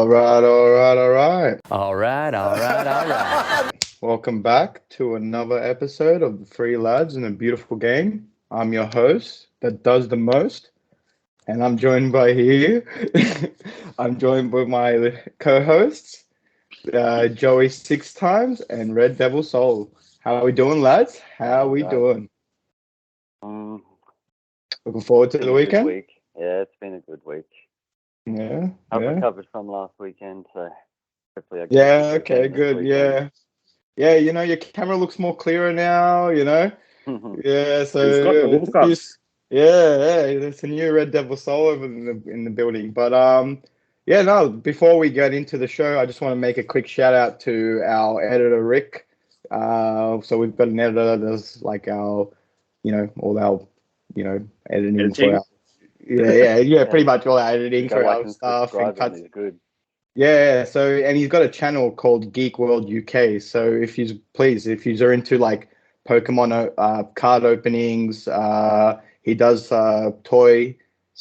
All right, all right, all right. All right. Welcome back to another episode of the Three Lads in a Beautiful Game. I'm your host that does the most, and I'm joined by here. I'm joined by my co-hosts, Joey Six Times and Red Devil Soul. How are we doing, lads? How are we doing? Um, Looking forward to been the a good weekend? week. Yeah, it's been a good week. Yeah, I've yeah. recovered from last weekend, so hopefully I can Yeah, do the okay, same this good. weekend. Yeah, your camera looks more clearer now, Yeah, so It's got the hookups. yeah, there's a new Red Devil Soul over in the building. But yeah, no, before we get into the show, I just want to make a quick shout out to our editor Rick. So we've got an editor that's like our, all our, editing for Editing. our yeah, pretty much all our editing Go for like our and stuff and subscribe, and cuts. it's good. Yeah, so and he's got a channel called Geek World UK. So if you're into like Pokemon card openings, he does toy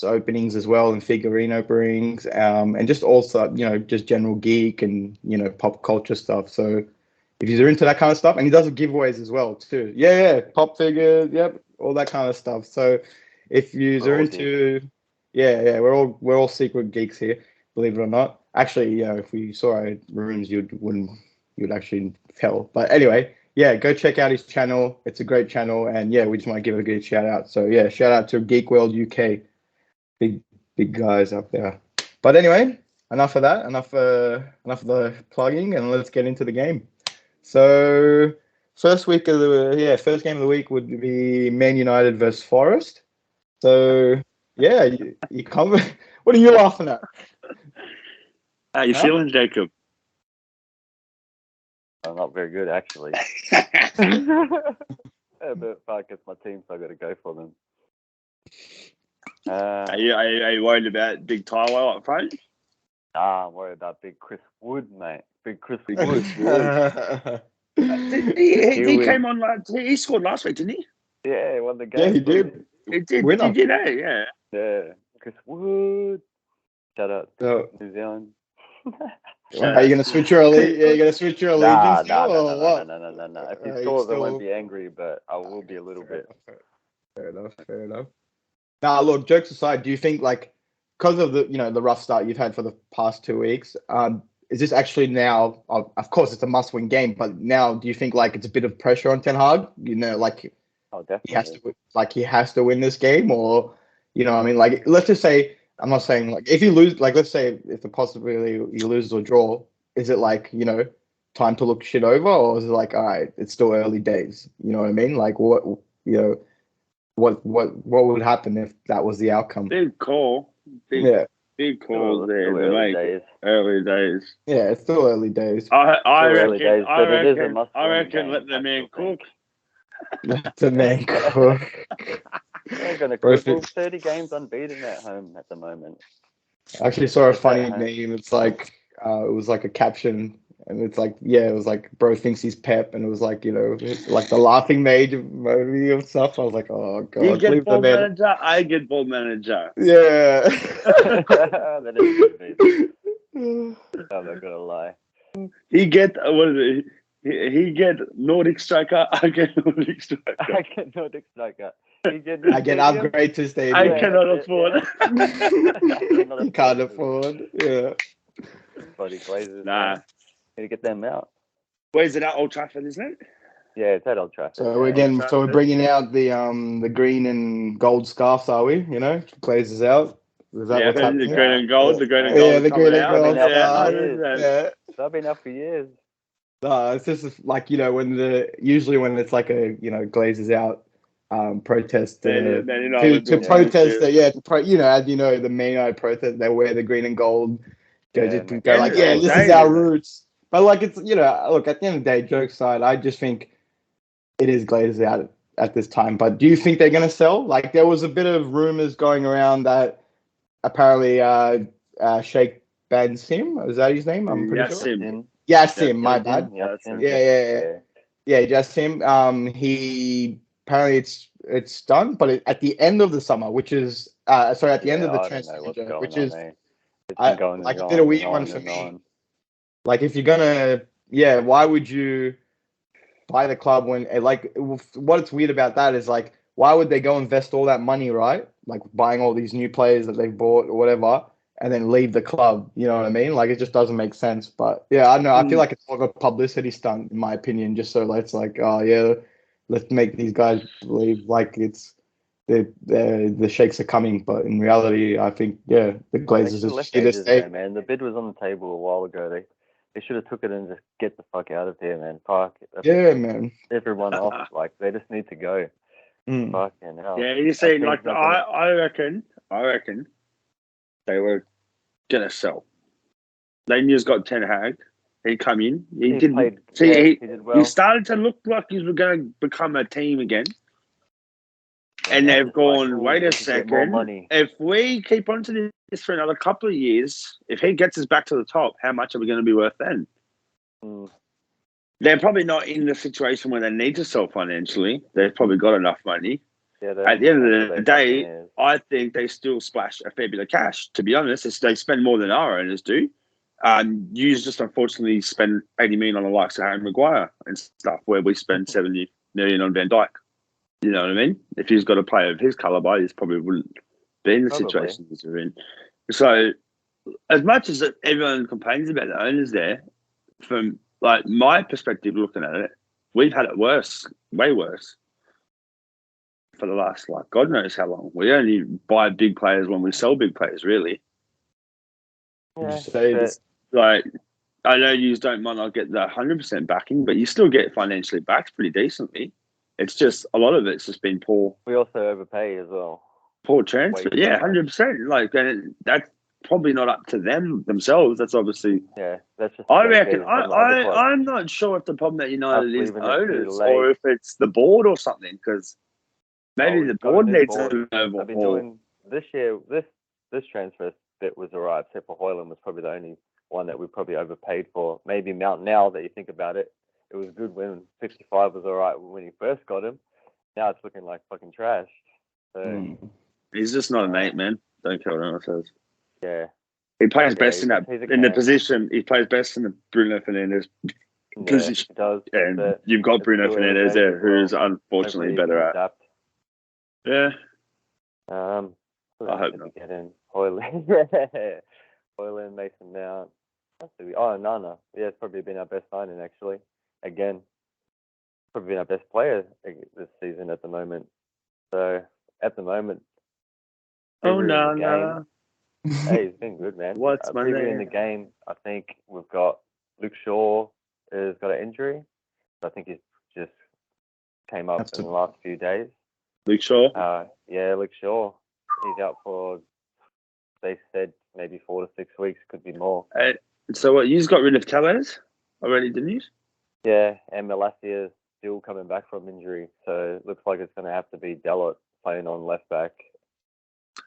openings as well and figurine openings, and just also just general geek and pop culture stuff. So if you're into that kind of stuff, and he does giveaways as well too. Yeah, pop figures, yep, all that kind of stuff. So if you're all into, yeah, we're all secret geeks here, believe it or not. Actually, if we saw our rooms, you'd actually tell. But anyway, yeah, go check out his channel. It's a great channel, and yeah, we just want to give a good shout out. So yeah, shout out to Geek World UK, big guys up there. But anyway, enough of that. Enough of the plugging, and let's get into the game. So first game of the week would be Man United versus Forest. So yeah, you come. What are you laughing at? How you feeling, Jacob? I'm not very good, actually. But if I get my team, so I got to go for them. Are you worried about Big Tywell up front? I'm worried about Big Chris Wood, mate. Big Chris Big Wood. Chris He came on. He scored last week, didn't he? Yeah, he won the game. Yeah, he did. He did. Winner. Did you know? Yeah. Yeah, Chris Wood. Shout out So, New Zealand. are you gonna switch your allegiance Nah, now, or what? no. If he you scores, I still- won't be angry, but I will be a little bit. Fair enough. Now, look, jokes aside, do you think because of the rough start you've had for the past 2 weeks, is this actually now? Of course, it's a must-win game, but now do you think it's a bit of pressure on Ten Hag? Oh, definitely. He has to win this game, or I mean, let's just say. I'm not saying if you lose, let's say if the possibility you lose or draw, is it time to look shit over, or is it all right, it's still early days? You know what I mean? What would happen if that was the outcome? Big call. Big call there to early make. days. Early days. Yeah, it's still early days. I early days, but it is a must-win I reckon game, let the man I still cook. The man cook. They're going to Or if cook 30 games unbeaten at home at the moment. I actually saw a funny at home. meme. It's it was a caption, and it's it was bro thinks he's Pep, and it was it's the laughing movie of stuff. I was like, oh god, You get leave the ball man. manager. I get ball manager. Yeah. That is good. I'm not gonna lie. He get what is it? He get Nordic striker. I get Nordic striker. I get Nordic striker. I get upgrade to stadium. I cannot afford. You can't afford. Yeah. Body glazes. Nah. Need to get them out. Where's it at? Old Trafford, isn't it? Yeah, it's at Old Trafford. So we're bringing out the green and gold scarves, are we? Glazes out. Is that what's happening? The green and gold. The green and Yeah, gold. the green and gold. Yeah. They've been out for years. No, it's just usually when it's glazes out protest to protest as the Man United protest, they wear the green and gold. This is our roots. But it's look, at the end of the day, jokes aside, I just think it is glazes out at this time. But do you think they're gonna sell? There was a bit of rumors going around that apparently Sheikh Ben Sim, is that his name? I'm pretty sure. Yassim, my bad. Yeah, just him. He apparently it's done, but at the end of the summer, which is at the end of the transfer window, Like a bit of weird one for me. Like if you're gonna, why would you buy the club when like what's weird about that is like why would they go invest all that money, right? Like buying all these new players that they've bought or whatever, and then leave the club. You know what I mean? Like it just doesn't make sense. But yeah, I don't know. I feel like it's more of a publicity stunt, in my opinion. Just so it's like, oh yeah, let's make these guys believe like it's the sheikhs are coming. But in reality, I think the Glazers are here to stay. Man, the bid was on the table a while ago. They should have took it and just get the fuck out of here, man. Fuck. Yeah, man. Everyone off. Like they just need to go. Fucking hell. Yeah, you see, like I reckon they were gonna sell. They just got Ten Hag. He come in. He did well. He started to look like he was going to become a team again. And they've gone, wait a second. If we keep on to this for another couple of years, if he gets us back to the top, how much are we going to be worth then? They're probably not in the situation where they need to sell financially. They've probably got enough money. Yeah, at the end of the day, I think they still splash a fair bit of cash. To be honest, they spend more than our owners do. You just unfortunately spend 80 million on the likes of Harry Maguire and stuff, where we spend 70 million on Van Dijk. You know what I mean? If he's got a player of his caliber, he probably wouldn't be in the situation he's in. So, as much as everyone complains about the owners there, from like my perspective looking at it, we've had it worse, way worse, for the last like God knows how long. We only buy big players when we sell big players, really. Yeah, like I know you don't might not get the 100% backing, but you still get financially backed pretty decently. It's just a lot of it's just been poor. We also overpay as well. Poor transfer, 100%. Like that's probably not up to themselves. That's obviously That's just. I reckon I'm not sure if the problem at United is the owners or if it's the board or something, because maybe the board needs an overhaul. I've been doing this year. This transfer bit was alright, except for Højlund was probably the only one that we probably overpaid for. Maybe Mount, now that you think about it. It was good when 55 was all right when he first got him. Now it's looking like fucking trash. So, he's just not a mate, man. Don't care what anyone says. Yeah. He plays best in the position. He plays best in the Bruno Fernandes position. He does. And you've got Bruno Fernandes there, who's unfortunately better at. Adapt. Yeah. I hope not. Get in Højlund. Højlund, Mason Mount. No. Yeah, it's probably been our best signing, actually. Again, probably been our best player this season at the moment. So, at the moment... no. Hey, he's been good, man. What's my name? In the game, I think we've got Luke Shaw has got an injury. I think he's just came up in the last few days. Luke Shaw? Yeah, Luke Shaw. He's out for, they said, maybe 4 to 6 weeks, could be more. So what, you just got rid of Tellez already, didn't you? Yeah, and Malacia is still coming back from injury, so it looks like it's going to have to be Dalot playing on left back.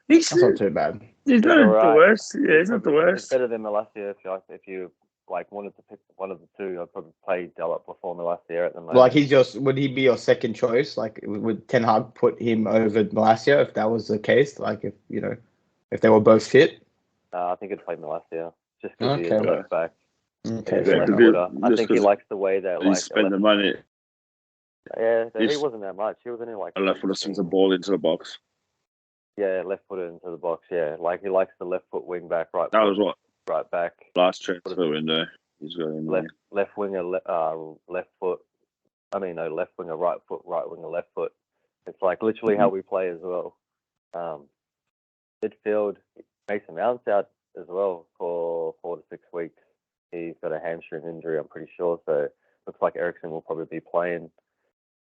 That's not too bad. He's not the worst. Yeah, he's not the worst. It's better than Malacia if you like wanted to pick one of the two. I'd probably play Dalot before Malacia at the moment. Like would he be your second choice? Like would Ten Hag put him over Malacia if that was the case? Like if they were both fit? I think I'd play Malacia just because he is left back. Okay. I think he likes the way that he spend the money. Yeah, he wasn't that much. He was only like a left footer swings a ball into the box. Yeah, left footed into the box. Yeah, like he likes the left foot wing back, right. That was what right back. Last transfer window. He's got in left winger, left foot. I mean, no, left winger, right foot, right winger, left foot. It's like literally how we play as well. Midfield, Mason Mount's out as well for 4 to 6 weeks. He's got a hamstring injury, I'm pretty sure. So looks like Eriksen will probably be playing,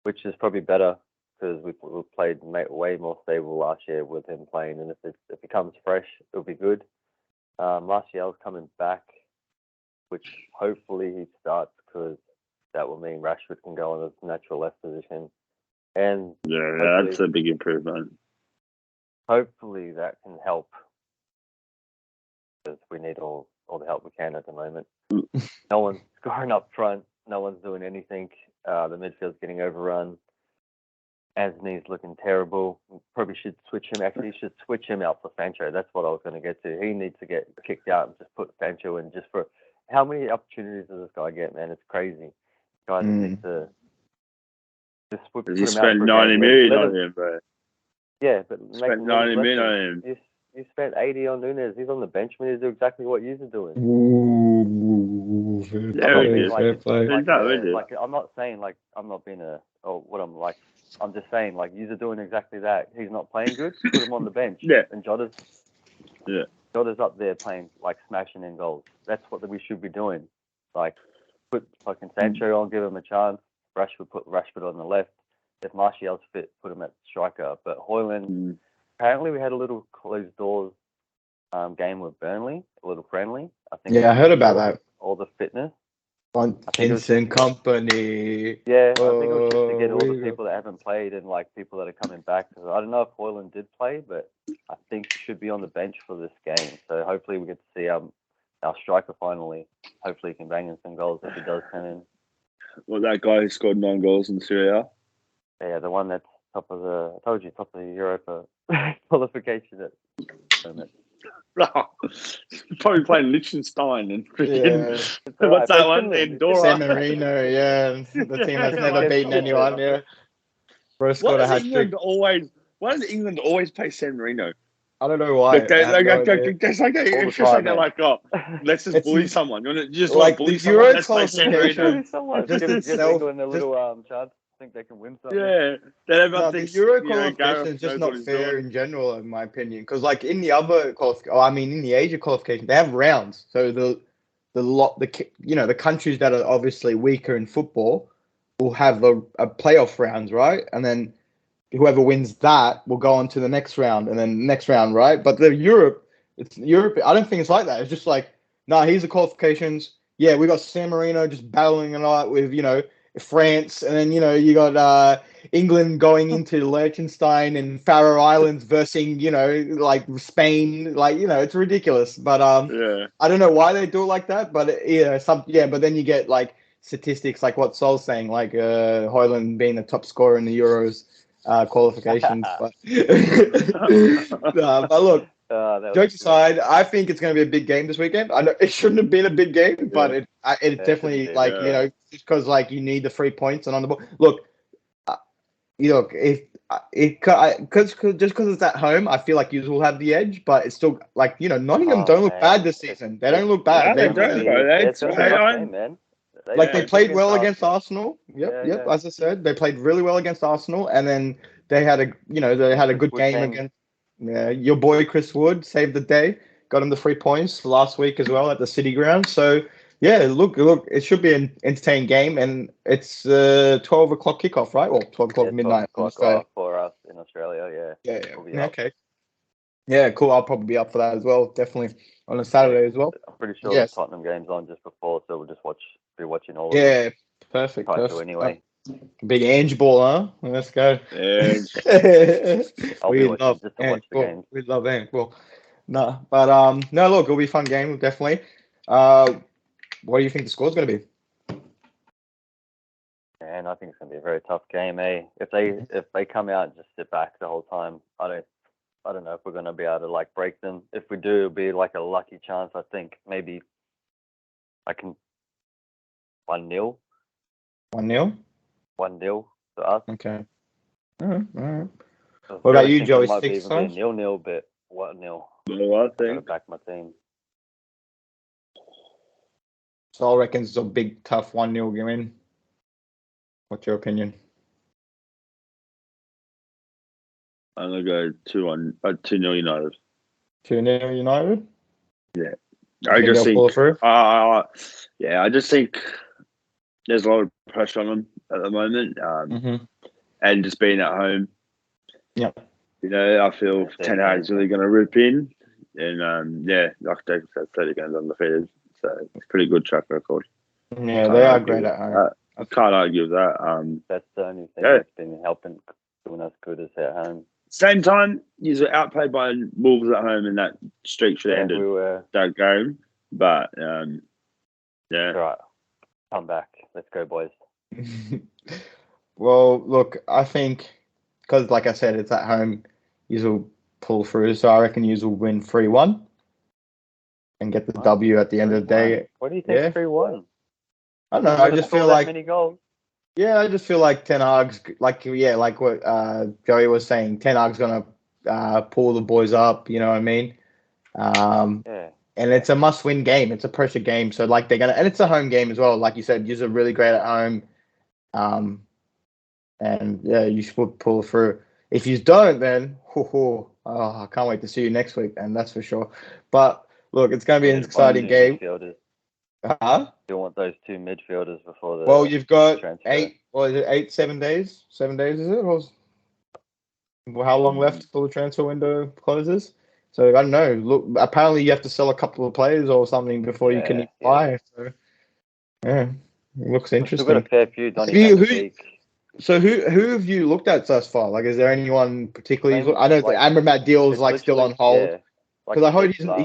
which is probably better because we played way more stable last year with him playing. And if he comes fresh, it'll be good. Martial's coming back, which hopefully he starts because that will mean Rashford can go on his natural left position. And yeah, that's a big improvement. Hopefully that can help because we need all the help we can at the moment. No one's scoring up front. No one's doing anything. The midfield's getting overrun. Anthony's looking terrible. Probably should switch him. Actually, should switch him out for Sancho. That's what I was going to get to. He needs to get kicked out and just put Sancho in just for... How many opportunities does this guy get, man? It's crazy. Guy just needs to just put him out. You spent 90 million on him, bro. Yeah, but spent 90 million on him. You spent 80 on Nunes. He's on the bench when he's doing exactly what you're doing. Ooh, fair play. I'm not saying like I'm not being what I'm like. I'm just saying like you're doing exactly that. He's not playing good. Put him on the bench. Yeah. And Jota's up there playing like smashing in goals. That's what we should be doing. Like put fucking Sancho on, give him a chance. Put Rashford on the left. If Martial's fit, put him at striker. But Højlund, apparently we had a little closed doors game with Burnley, a little friendly. I think. Yeah, I heard about that. All the fitness. Vincent Company. Yeah, I think it was just to get all the people that haven't played and like people that are coming back. Cause I don't know if Højlund did play, but I think he should be on the bench for this game. So hopefully we get to see our striker finally. Hopefully he can bang in some goals if he does turn in. Well, that guy who scored 9 goals in Serie A. Yeah, the one that's top of the Europa qualification at the moment. Probably playing Liechtenstein and freaking what's that one? Andorra. San Marino, yeah. The team that's never beaten anyone, yeah. Bro scored a hat-trick. Why does England always play San Marino? I don't know why. It's like, oh, let's just bully someone. You just like bully someone. Let's play San Marino. Just England a little chance. Think they can win something. Yeah, the Euro qualification is just not fair in general, in my opinion. Because like in the other in the Asia qualification, they have rounds. So the countries that are obviously weaker in football will have a playoff rounds, right? And then whoever wins that will go on to the next round, and then next round, right? But the Europe. I don't think it's like that. It's just like, here's the qualifications. Yeah, we got San Marino just battling a lot with France, and then you got England going into Liechtenstein and Faroe Islands versus like Spain, it's ridiculous. But I don't know why they do it like that, but but then you get like statistics like what Sol's saying, like Højlund being the top scorer in the Euros qualifications. But look. Jokes aside, I think it's going to be a big game this weekend. I know it shouldn't have been a big game, but it definitely just because you need the 3 points and on the ball. Look, because it's at home, I feel like you will have the edge, but it's still Nottingham don't look bad this season. They don't look bad. They don't, bro. They played well against Arsenal. Yep. As I said, they played really well against Arsenal, and then they had a good game against. Yeah, your boy Chris Wood saved the day. Got him the 3 points last week as well at the City Ground. So yeah, look, it should be an entertaining game, and it's 12 o'clock kickoff, right? Well, 12 o'clock midnight. 12 o'clock for us in Australia. Yeah. Okay. Yeah, cool. I'll probably be up for that as well. Definitely on a Saturday as well. I'm pretty sure the Tottenham game's on just before, so we'll just be watching all of it. Yeah, perfect. Anyway. Big Ange ball, huh? Let's go. We love Ange ball. We love Ange ball. No, but no, look, it'll be a fun game, definitely. What do you think the score's going to be? Man, I think it's going to be a very tough game, eh? If they come out and just sit back the whole time, I don't know if we're going to be able to break them. If we do, it'll be a lucky chance. I think maybe I can 1-0. 1-0. 1-0 to us. Okay. All right. What about you, Joey? It might be even 0-0, but 1-0. I think. Back my team. So I reckon it's a big, tough 1-0 game. What's your opinion? I'm gonna go 2-0 United. 2-0 United. Yeah, I just think. I just think there's a lot of pressure on them at the moment, and just being at home. Yeah. I feel Ten Hag's really going to rip in, and like David said, 30 games undefeated, so it's a pretty good track record. Yeah, they are great at home. I can't argue with that. That's the only thing that's been helping doing us good is at home. Same time, you were outplayed by Wolves at home, and that streak should have ended that game. But right, come back. Let's go, boys. Well, look, I think because, like I said, it's at home. You will pull through, so I reckon you will win 3-1 and get the W at the end of the day. What do you think? 3-1. I don't know. I just feel like many goals. Yeah, I just feel like Ten Hag's like what Joey was saying. Ten Hag's gonna pull the boys up. You know what I mean? And it's a must-win game. It's a pressure game. So like and it's a home game as well. Like you said, you're really great at home. And yeah, you should pull through. If you don't, then I can't wait to see you next week, and that's for sure. But look, it's going to be an exciting game. Huh? You want those 2 midfielders before the Well, you've got transfer. 8. What is it? 7 days? 7 days is it? Or how long left till the transfer window closes? So I don't know. Look, apparently you have to sell a couple of players or something before you can apply. So yeah, it looks interesting. We've got a fair few. So who have you looked at thus far? Like, is there anyone particularly? I know the Amrabat deal is like still on hold. Because I heard he's not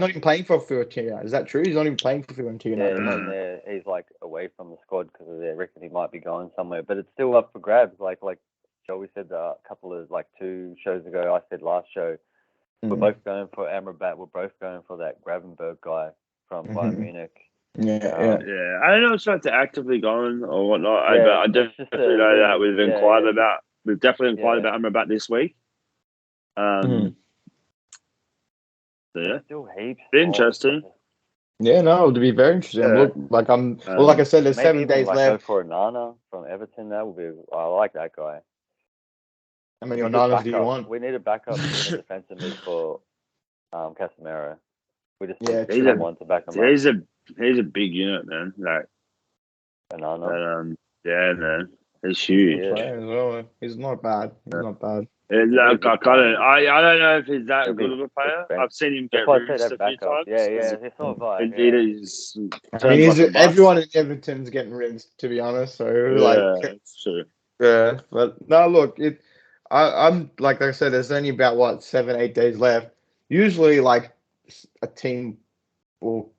even playing for Fiorentina. Is that true? He's not even playing for Fiorentina at the moment. He's like away from the squad because they reckon he might be going somewhere. But it's still up for grabs. Like Joey said a couple of 2 shows ago. I said last show. We're both going for Amrabat. We're both going for that Gravenberg guy from Bayern Munich. Yeah. I don't know if it's actively going or whatnot. But I definitely know that we've inquired about. We've definitely inquired about Amrabat this week. Yeah, still heaps. Interesting. Yeah, no, it'll be very interesting. Look, like I said, there's 7 days left. Go for Nana from Everton. That would be. I like that guy. How many Onanas do you want? We need a backup in the defensive mid for Casemiro. We just need someone to back him up. He's a big unit, man. Like Onana. Man, he's huge. Yeah. He's not bad. He's not bad. I don't know if he's that good of a player. I've seen him get rinsed a few times. Yeah, he's not bad. Everyone in Everton's getting rinsed, to be honest. So that's true. Yeah, but no, look, I'm like I said, there's only about 7-8 days left. Usually, like a team will,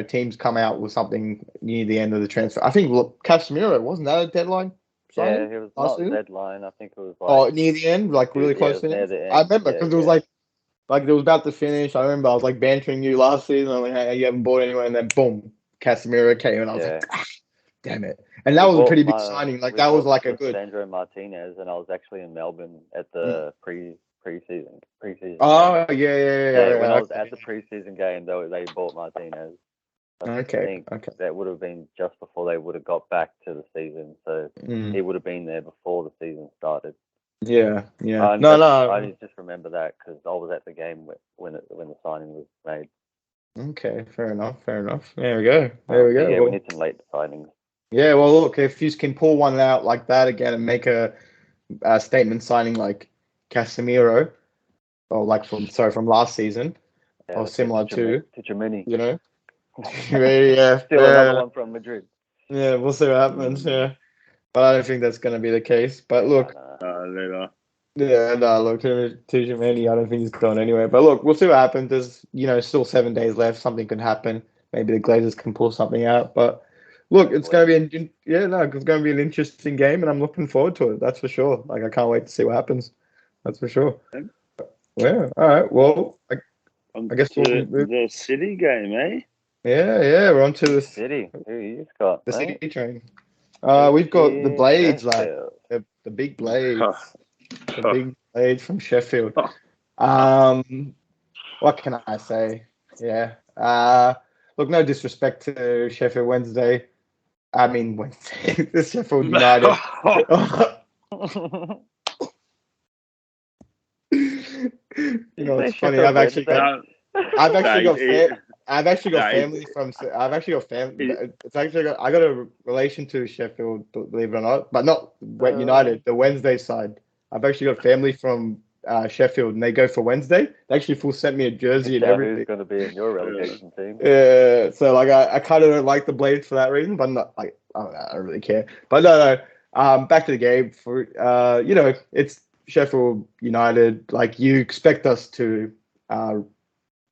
teams come out with something near the end of the transfer. I think Casemiro, wasn't that a deadline? Yeah, it was not a deadline. I think it was near the end, really close to the end. I remember because it was like it was about to finish. I remember I was bantering you last season. I'm like, hey, you haven't bought anyone, and then boom, Casemiro came, and I was like, damn it. And that was a pretty big signing. That was a good. Sandro Martinez, and I was actually in Melbourne at the preseason. Oh yeah. When I was at the preseason game, they bought Martinez. I think that would have been just before they would have got back to the season, so he would have been there before the season started. Yeah. I just remember that because I was at the game when the signing was made. Okay, fair enough. There we go. Yeah, we need some late signings. Yeah, well, look, if you can pull one out like that again and make a statement signing like Casemiro, or from last season, or similar to Tchouaméni. Yeah, still another one from Madrid. Yeah, we'll see what happens. Yeah, but I don't think that's going to be the case. But look, later. Yeah, no, look, Tchouaméni, I don't think he's going anywhere. But look, we'll see what happens. There's, still 7 days left. Something could happen. Maybe the Glazers can pull something out. But look, it's going to be it's going to be an interesting game, and I'm looking forward to it. That's for sure. I can't wait to see what happens. That's for sure. Yeah. All right. Well, I guess the City game, eh? Yeah, we're on to the City. Who you got? The City train. We've got the Blades, the big Blades. The big Blades from Sheffield. What can I say? Yeah. Look, no disrespect to Sheffield Wednesday. I mean Wednesday. The Sheffield United. It's funny. I've actually got family from. I got a relation to Sheffield, believe it or not, but not United. The Wednesday side. I've actually got family from Sheffield, and they go for Wednesday. They actually sent me a jersey and everything. Who's going to be in your relegation team? Yeah, so I kind of don't like the Blades for that reason, but I'm not I don't really care. But no. Back to the game. For it's Sheffield United. You expect us to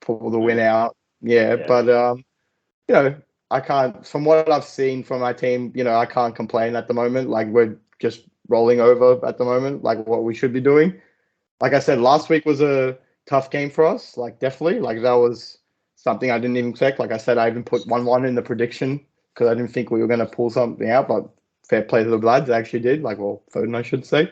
pull the win out. Yeah. But I can't. From what I've seen from my team, I can't complain at the moment. We're just rolling over at the moment, like what we should be doing. Like I said, last week was a tough game for us. Like definitely, like that was something I didn't even expect. Like I said, I even put 1-1 in the prediction because I didn't think we were going to pull something out. But fair play to the Ladz, they actually did. Like, well, Foden, I should say.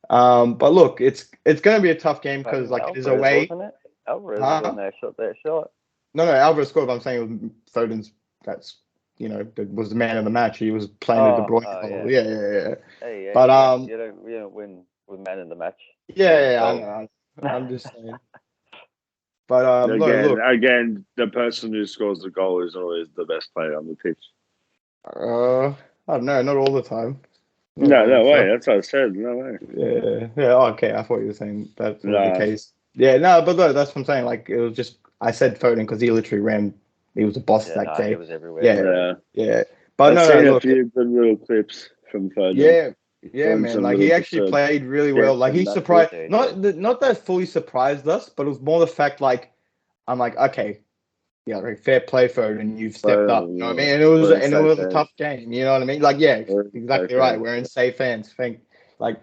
But look, it's going to be a tough game because like it is away. Wasn't it? Alvarez wasn't there, shot that shot. No, Alvarez scored. But I'm saying it was Foden's. That's was the man of the match. He was playing the De Bruyne. Yeah. Hey, but you don't win with man in the match. Yeah, I know. I'm just saying. But again, the person who scores the goal is always the best player on the pitch. I don't know, not all the time. No way. That's what I said. No way. Yeah. Okay, I thought you were saying that was the case. Yeah, no, but no, that's what I'm saying. Like it was just I said Foden because he literally ran. He was a boss that day. He was everywhere. Yeah. But I've seen a few good little clips from Foden. Yeah, man. Like he actually played really well. Like he surprised. Not that fully surprised us, but it was more the fact like I'm like, okay, yeah, like, fair play, Foden. You've stepped up. You know what I mean? And it was a tough game. You know what I mean? Like, yeah, exactly right. We're in safe hands. We like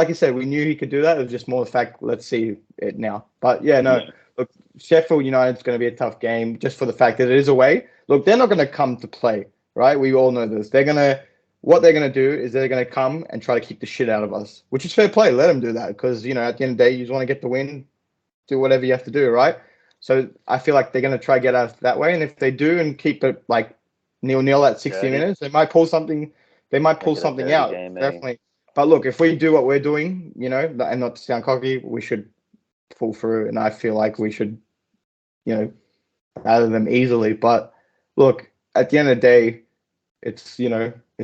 you said, we knew he could do that. It was just more the fact. Let's see it now. But yeah, no. Look, Sheffield United's going to be a tough game just for the fact that it is away. Look, they're not going to come to play, right? We all know this. What they're going to do is they're going to come and try to kick the shit out of us, which is fair play. Let them do that because, at the end of the day, you just want to get the win, do whatever you have to do, right? So I feel like they're going to try to get us that way. And if they do and keep it like 0-0 at 60 minutes, they might pull something. They might pull something out, definitely. But look, if we do what we're doing, and not to sound cocky, we should pull through. And I feel like we should, out of them easily. But look, at the end of the day, it's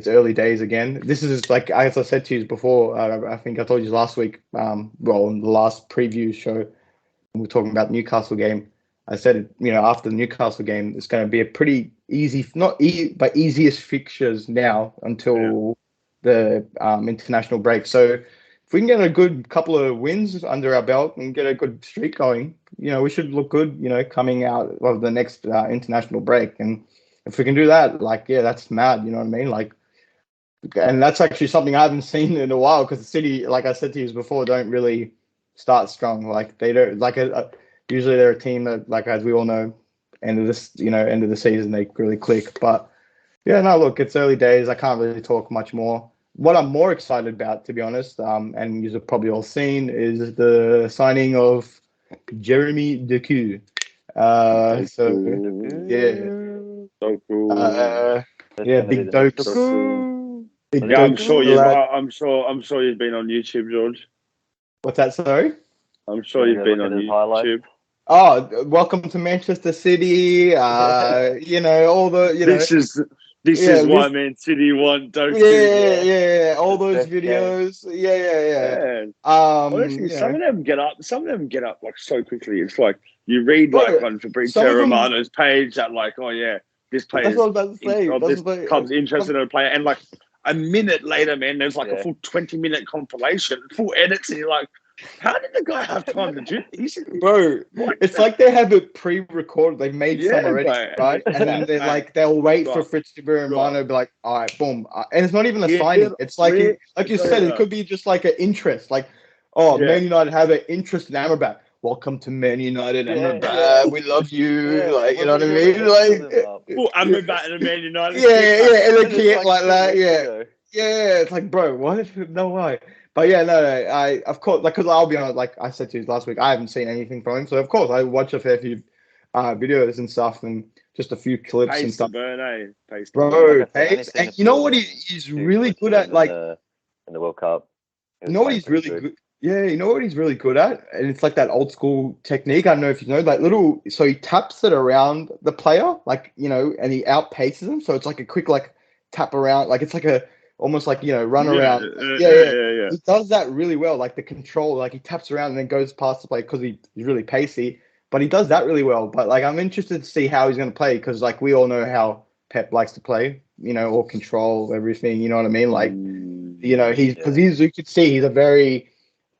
early days again. This is like, as I said to you before, I think I told you last week, in the last preview show, when we were talking about the Newcastle game, I said, after the Newcastle game, it's going to be a pretty easy, but easiest fixtures now until the international break. So if we can get a good couple of wins under our belt and get a good streak going, we should look good, coming out of the next international break. And if we can do that, that's mad. You know what I mean? Like, and that's actually something I haven't seen in a while because the City, like I said to you before, don't really start strong. Like they don't usually they're a team that, like, as we all know, end of the season, they really click. But yeah, no, look, it's early days. I can't really talk much more. What I'm more excited about, to be honest, and you've probably all seen, is the signing of Jeremy Doku. So cool. Big Doku. I'm sure you've been on YouTube, George. What's that? Sorry. I'm sure you've been on YouTube. Oh, welcome to Manchester City. All the This is why Man City want Doku. Yeah. All those videos. Yeah. Honestly, some of them get up like so quickly. It's like you read on Fabrizio Romano's page that this player. That's what I was about to say. This club's interested in a player, and like a minute later, man, there's like a full 20-minute compilation, full edits, and you're like, how did the guy have time to do this? Bro, it's like they have it pre-recorded. They made some already, right? And then they're like, they'll wait for Fabrizio Romano to be like, all right, boom. And it's not even a signing. It's like you said, it could be just like an interest. Like, Man United have an interest in Amrabat. Welcome to Man United, Amrabat. We love you. You know what I mean? Like, Amrabat and Man United. And a kid like that. Yeah. It's like, bro, what? No way. But yeah, no, I of course, like, because I'll be honest, like I said to you last week, I haven't seen anything from him, so of course I watch a fair few videos and stuff, and just a few clips and stuff. Bro, and you know what he's really good at, like in the World Cup. You know what he's really good. Yeah, you know what he's really good at, and it's like that old school technique. I don't know if you know, like so he taps it around the player, like and he outpaces him, so it's like a quick tap around, like it's like a. Almost like, run around. Yeah. He does that really well. Like the control, like he taps around and then goes past the play because he's really pacey. But he does that really well. But I'm interested to see how he's going to play because we all know how Pep likes to play, or control everything. You know what I mean? Like, you could see he's a very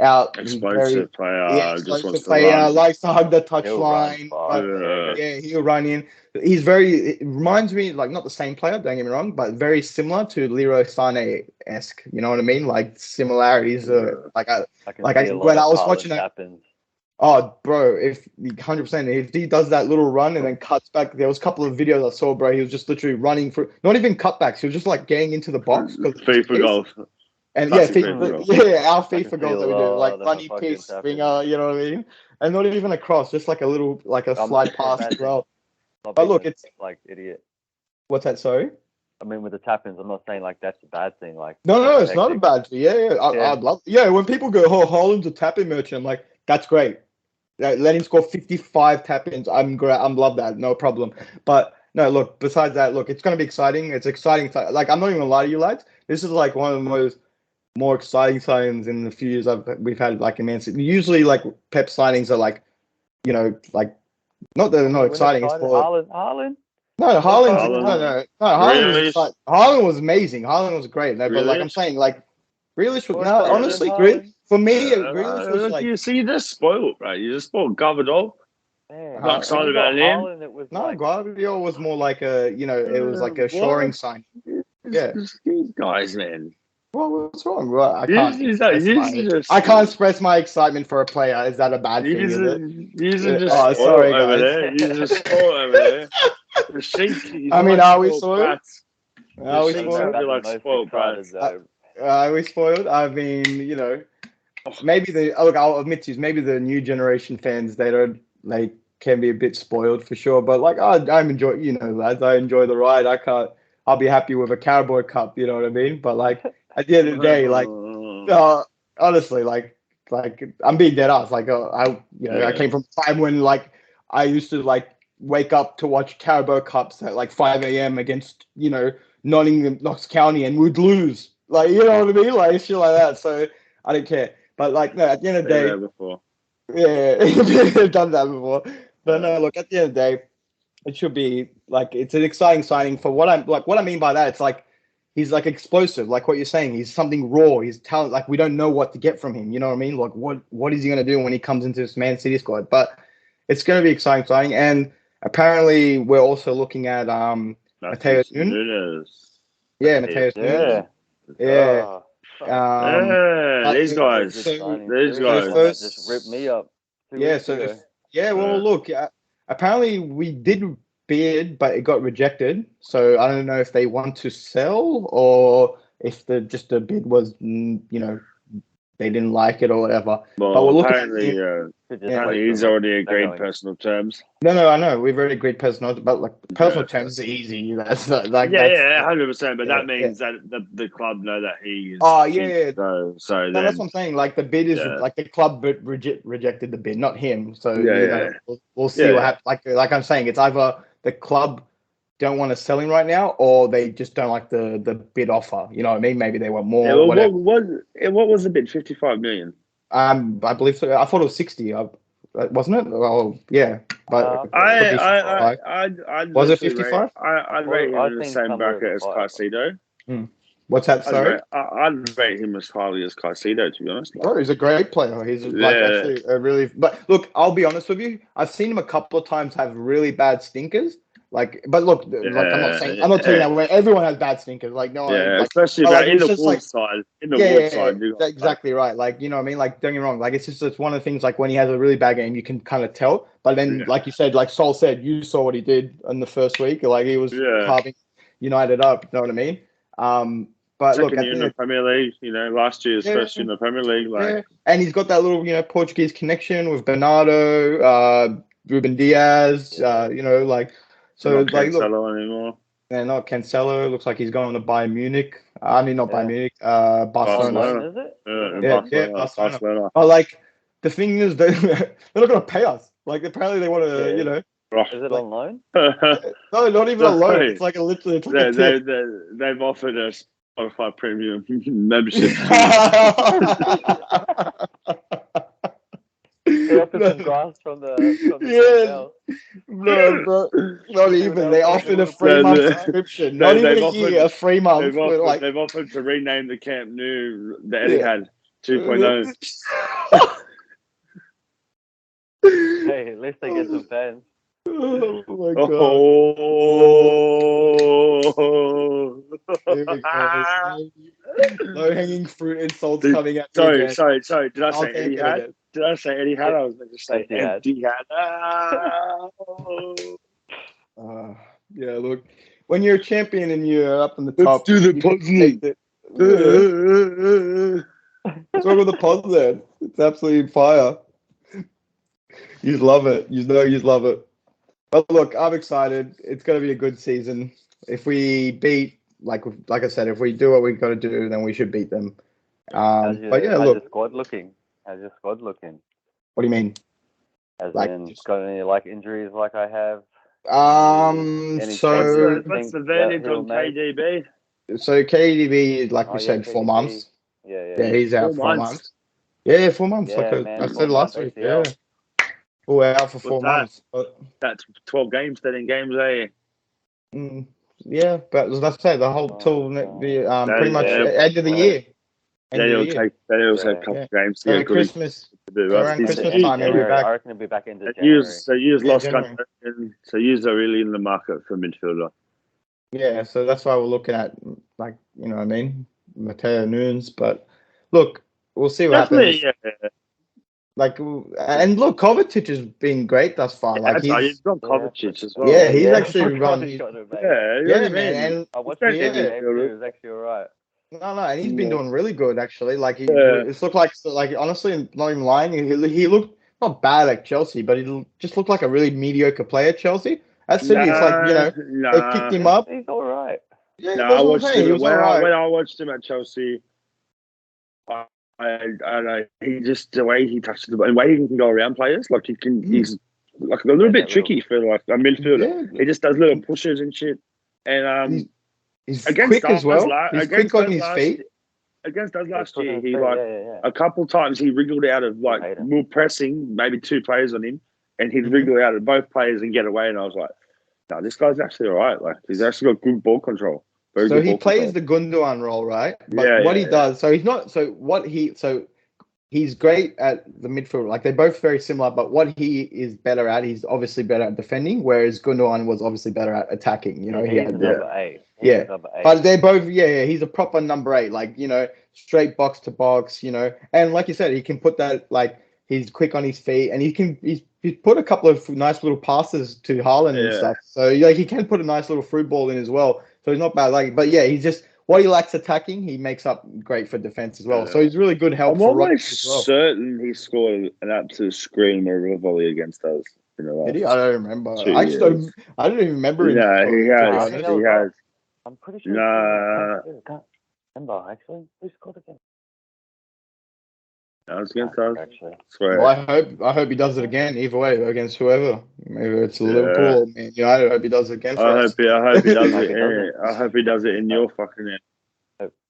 out. Explosive player. Yeah, Just wants explosive to player. run. Likes to hug the He'll run touchline. far. Yeah, he'll run in. He's it reminds me, like, not the same player, don't get me wrong, but very similar to Leroy Sané-esque. You know what I mean? Like similarities. When I was watching that. Oh, bro, if 100%, if he does that little run and then cuts back, there was a couple of videos I saw, bro. He was just literally running for, not even cutbacks. He was just like getting into the box. FIFA golf. And our FIFA goals that we do, like bunny piece, winger, you know what I mean? And not even a cross, just like a little, like a slide pass as well. But look, it's like idiot. What's that? Sorry. I mean, with the tap-ins, I'm not saying like that's a bad thing. Like no, it's not a bad thing. I'd love. Yeah, when people go, "Oh, Haaland's a tap-in merchant," I'm like, that's great. Let him score 55 tap-ins. I'm great. I'm love that. No problem. But no, look. Besides that, look, it's gonna be exciting. It's exciting. Like, I'm not even gonna lie to you, lads. This is like one of the more exciting signings in the few years we've had, like, in Man City. Usually, like, Pep signings are like, you know, like, not that they're not exciting. It's for Haaland. No, Haaland. No. Really? Haaland was amazing. Haaland was great. No, but like I'm saying, like, Grealish was honestly, for me, Grealish was like. You see, you just spoiled, right? You just spoiled Gabardol. Not excited about him. Guardiola was more like a, it was like a shoring sign. Yeah, these guys, man. Well, what's wrong? Well, I can't express my excitement for a player. Is that a bad thing? Is it? Sorry, guys. There. You just spoiled over there. The sheep. I mean, are we spoiled? Are we spoiled? Are we spoiled? I mean, maybe I'll admit to you, maybe the new generation fans, they can be a bit spoiled for sure. But like, I'm enjoy, lads, I enjoy the ride. I'll be happy with a Carabao Cup. You know what I mean? But like, at the end of the day, like, honestly, like I'm being dead ass. Like, I came from a time when, like, I used to, like, wake up to watch Carabao Cups at like 5 a.m. against, Nottingham, Knox County, and we'd lose. Like, you know what I mean? Like, shit like that. So I didn't care. But like, no, at the end of the day, I've done that before. But no, look, at the end of the day, it should be like, it's an exciting signing for what I mean by that. It's like, he's like explosive, like what you're saying. He's something raw. He's talent. Like, we don't know what to get from him. You know what I mean? Like, what is he going to do when he comes into this Man City squad? But it's going to be exciting signing. And apparently, we're also looking at Matheus Nunes. Yeah, Matheus Nunes. Yeah. These guys. Just ripped me up. Well, look. Apparently, we did bid, but it got rejected. So I don't know if they want to sell or if the bid was, they didn't like it or whatever. Well, but we're apparently he's already agreed personal terms. No, I know. We've already agreed personal, but like personal terms are easy. That's not, like, 100%. But that means that the club know that he is. Oh yeah. So that's what I'm saying. Like, the bid is like the club rejected the bid, not him. So we'll see what happens. Like I'm saying, it's either the club don't want to sell him right now, or they just don't like the bid offer. You know what I mean? Maybe they want more. Yeah, what was the bid? 55 million. I believe so. I thought it was 60. Wasn't it? Oh, yeah. But was it 55? I'd rate him in the same bracket as Caicedo. What's that? Sorry, I'd rate him as highly as Caicedo, to be honest. Oh, he's a great player. He's like actually a really. But look, I'll be honest with you. I've seen him a couple of times have really bad stinkers. Like, but look, I'm not saying that way. Everyone has bad stinkers. Like, no, especially in the Wolves side. In the Wolves side, exactly right. Like, you know what I mean? Like, don't get me wrong. Like, it's one of the things. Like, when he has a really bad game, you can kind of tell. But then, like you said, like Sol said, you saw what he did in the first week. Like, he was carving United up. You know what I mean? But second year in the Premier League, last year's first year in the Premier League, and he's got that little, Portuguese connection with Bernardo, Ruben Diaz, So, not Cancelo anymore. Yeah, not Cancelo. Looks like he's going to Bayern Munich. I mean, not Bayern Munich. Barcelona. Is it? Barcelona. But like, the thing is, they're not going to pay us. Like, apparently they want to, Is it on loan? No, not even on loan. It's like literally. They've offered a Spotify Premium membership. They offered some grass from the No, bro. Not even. They offered a 3-month subscription. Not even a year, a 3 months. They've offered to rename the Camp Nou the Etihad 2.0. Hey, at least they get some fans. Oh my god. Low hanging fruit insults coming at me again. Sorry. Did I I'll say take Eddie it Had? again. Did I say Eddie Had? I was meant to say Empty Had. Yeah, look, when you're a champion and you're up on the Let's top, do the you puzzling. take What's wrong with the puzzle then? It's absolutely fire. You love it. You love it. But look, I'm excited. It's going to be a good season. If we beat, like I said, if we do what we've got to do, then we should beat them. But yeah, how's look. your squad looking? How's your squad looking? What do you mean? As like, in, got any injuries like I have? So what's the verdict on KDB? So KDB, like we said, KDB. 4 months. Yeah, he's out 4 months. Yeah, 4 months. Yeah, like man, I said last week. ACL. Yeah. We're out for 4 months. But that's 12 games, 13 games, yeah, but as I say, the whole till the pretty much end of the year. Then it'll take a couple of games to get Christmas. Around Christmas time, he'll be back. I reckon he'll be back into January. So you've lost country. So you're really in the market for midfielder. Yeah, so that's why we're looking at, like, you know what I mean, Mateo Nunes. But look, we'll see what happens. Yeah. Like, and look, Kovacic has been great thus far. Like he's got Kovacic as well. Yeah, he's actually run. Yeah, man. And I watched the game. It was actually alright. No, and he's been doing really good actually. Like it's looked like honestly, not even lying, he looked not bad at Chelsea, but he just looked like a really mediocre player at Chelsea. At City, it's like they picked him up. He's all right. Yeah, I watched him when I watched him at Chelsea. I don't know. He just the way he touches the ball, and the way he can go around players, like he's like a little bit tricky for like a midfielder. Yeah. He just does little pushes and shit. And he's quick as well. He's quick on his feet. Against us last year, he a couple times he wriggled out of like more pressing, maybe 2 players on him, and he'd wriggle out of both players and get away. And I was like, no, this guy's actually all right. Like he's actually got good ball control. So he plays the Gundogan role, right? But what he does, so he's not. So he's great at the midfield. Like they're both very similar, but what he is better at, he's obviously better at defending, whereas Gundogan was obviously better at attacking. You know, he had number 8. But they're both he's a proper number 8, like, you know, straight box to box, you know, and like you said, he can put that, like, he's quick on his feet, and he's put a couple of nice little passes to Haaland and stuff. So like he can put a nice little through ball in as well. So he's not bad. Like, but yeah, he's just what he lacks attacking, he makes up great for defense as well. So he's really good help. I'm almost certain he scored an absolute screamer of a volley against us. Did he? I don't remember. I don't even remember. Yeah, he has. I'm pretty sure. I can't remember actually. Who scored again? That was against us. Actually, well, I hope he does it again. Either way, against whoever. Maybe it's Liverpool. Man United. I hope he does it again. I hope he does it. I hope he does it in your fucking end.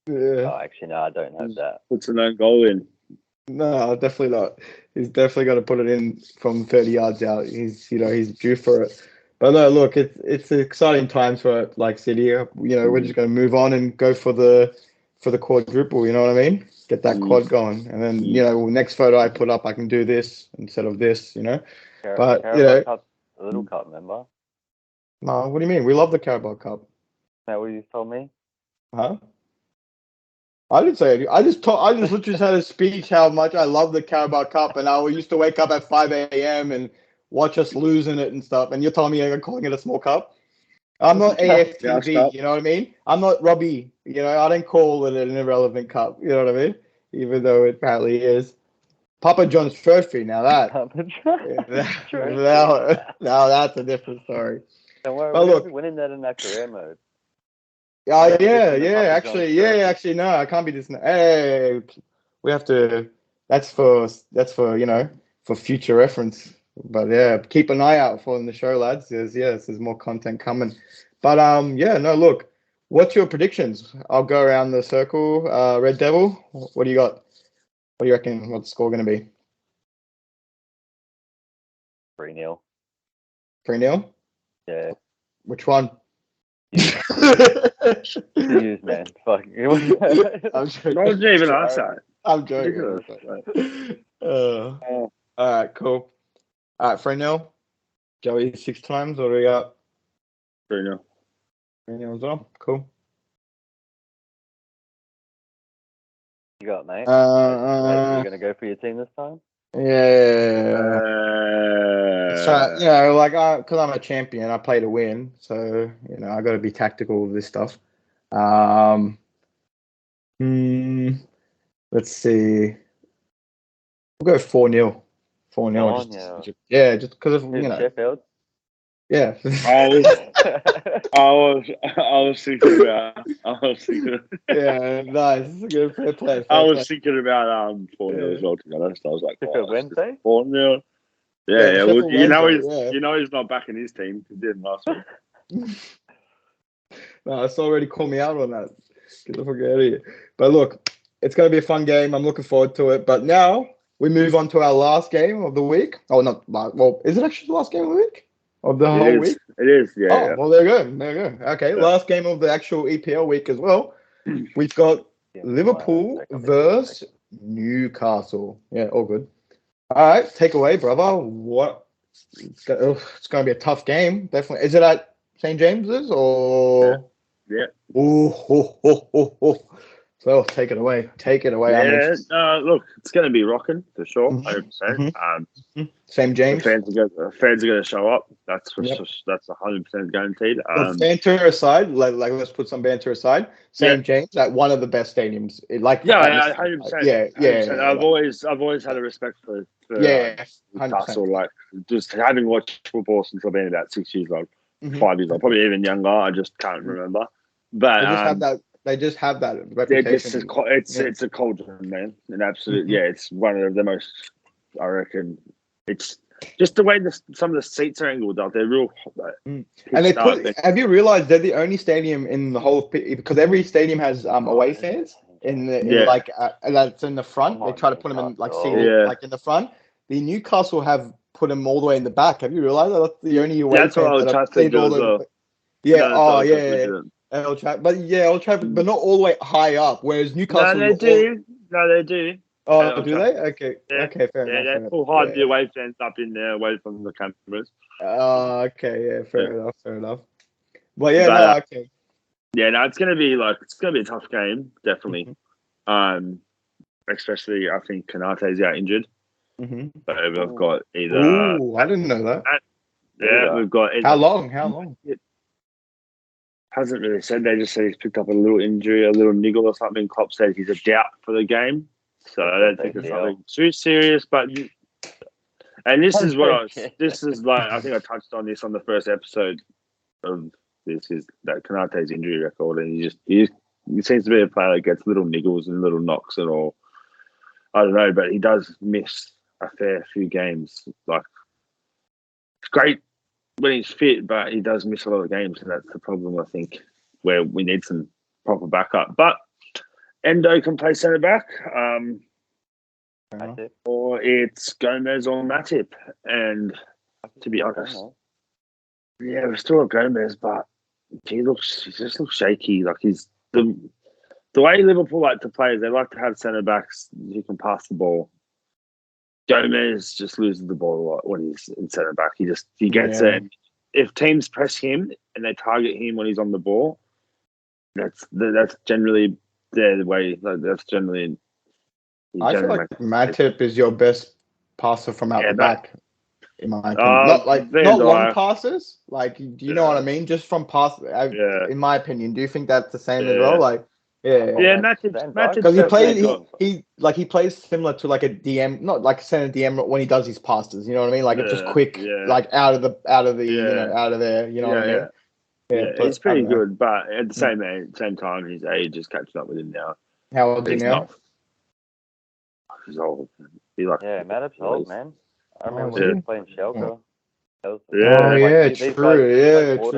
Yeah. Oh, actually, no, I don't hope that. Puts an own goal in. No, definitely not. He's definitely going to put it in from 30 yards out. He's due for it. But no, look, it's exciting times for like City. You know, we're just going to move on and go for the quadruple. You know what I mean? Get that quad going, and then you know, next photo I put up, I can do this instead of this. You know, but you know, Cup, a little cup, remember? No, what do you mean? We love the Carabao Cup. Is that what you told me? Huh? I didn't say it. I just literally had a speech how much I love the Carabao Cup, and I used to wake up at 5 a.m. and watch us losing it and stuff. And you're telling me I'm calling it a small cup? I'm not AFTV, you know what I mean? I'm not Robbie, you know, I don't call it an irrelevant cup, you know what I mean? Even though it apparently is. Papa John's trophy, now that. Papa John's trophy. Now that's a different story. Don't worry, we're winning that in that career mode. Actually, no, I can't be this. Hey, we have to, that's for, you know, for future reference. But yeah, keep an eye out for in the show, lads. There's more content coming. But no, look, what's your predictions? I'll go around the circle. Red Devil, what do you got? What do you reckon? What's the score going to be? 3-0. 3-0? Yeah. Which one? Use, man. Fuck. I'm joking. Not even ask that. I'm joking. All right, cool. All right, 3-0. Joey 6 times. What do we got? 3-0. 3-0 as well. Cool. You got, mate? Are you going to go for your team this time? Yeah. So, because I'm a champion, I play to win. So, I got to be tactical with this stuff. Let's see. We'll go 4-0. 4-0. Yeah, just because of, Sheffield? Yeah. I was thinking about. Yeah, nice. Good fair play. I was thinking about 4-0 as well. To be honest, I was like, Wednesday. 4-0. Yeah. Well, he's not back in his team. He did last week. No, it's already called me out on that. Get the fuck out of here. But look, it's going to be a fun game. I'm looking forward to it. But now we move on to our last game of the week. Oh, not well. Is it actually the last game of the week? Of the whole week? It is, yeah. Oh, well, there you go. Okay, last game of the actual EPL week as well. We've got Liverpool versus Newcastle. Yeah, all good. All right, take away, brother. What? It's going to be a tough game, definitely. Is it at St. James's or? Yeah. So take it away. Yeah. Look, it's going to be rocking for sure, 100%. St. James. Fans are going to show up. That's 100% guaranteed. Banter aside, let's put some banter aside. St. James at one of the best stadiums. 100%. Yeah. I've always had a respect for Newcastle. Like just having watched football since I've been about 6 years old, 5 years old, probably even younger. I just can't remember. But they just have that reputation. It's a culture, man. An absolute it's one of the most. I reckon it's just the way some of the seats are angled up. They're real. And have you realized they're the only stadium in the whole, because every stadium has away fans that's in the front. They try to put them in like in the front. The Newcastle have put them all the way in the back. Have you realized that's the only away fans? That's what Old Trafford do as well. Yeah. Old Trafford, but not all the way high up. Whereas Newcastle, No, they do. Oh, do they? Okay. Yeah. Okay, fair enough. Yeah, they pull hard the away fans up in there, away from the cameras. Okay. Yeah, fair enough. Well, okay. Yeah, no, it's gonna be a tough game, definitely. Especially I think Kanate's out injured. So we've got either. Ooh, I didn't know that. We've got either, How long? It hasn't really said. They just said he's picked up a little injury, a little niggle or something. Klopp said he's a doubt for the game. So I don't think it's something too serious, and this is I think I touched on this on the first episode of this, is that Kanate's injury record, and he seems to be a player that gets little niggles and little knocks and all. I don't know, but he does miss a fair few games. Like, it's great when he's fit, but he does miss a lot of games, and that's the problem, I think, where we need some proper backup. But Endo can play centre back, or it's Gomez or Matip. And to be honest, we still have Gomez, but he just looks shaky. Like he's the way Liverpool like to play is they like to have centre backs who can pass the ball. Gomez just loses the ball a lot when he's in centre back. He gets it. If teams press him and they target him when he's on the ball, that's generally the way. Like, that's generally. I feel like Matip is your best passer from out the back, in my opinion. Not long passes. Like, do you know what I mean? Just from pass. In my opinion, do you think that's the same as well? Like, Matip, because he plays similar to like a DM, not like a center DM when he does his passes. You know what I mean? Like it's just quick, like out of there. You know what I mean? Yeah, he's pretty good, but at the same time, his age is catching up with him now. How old is he now? He's old. Matip's old, man. I remember when he was playing Schalke. True.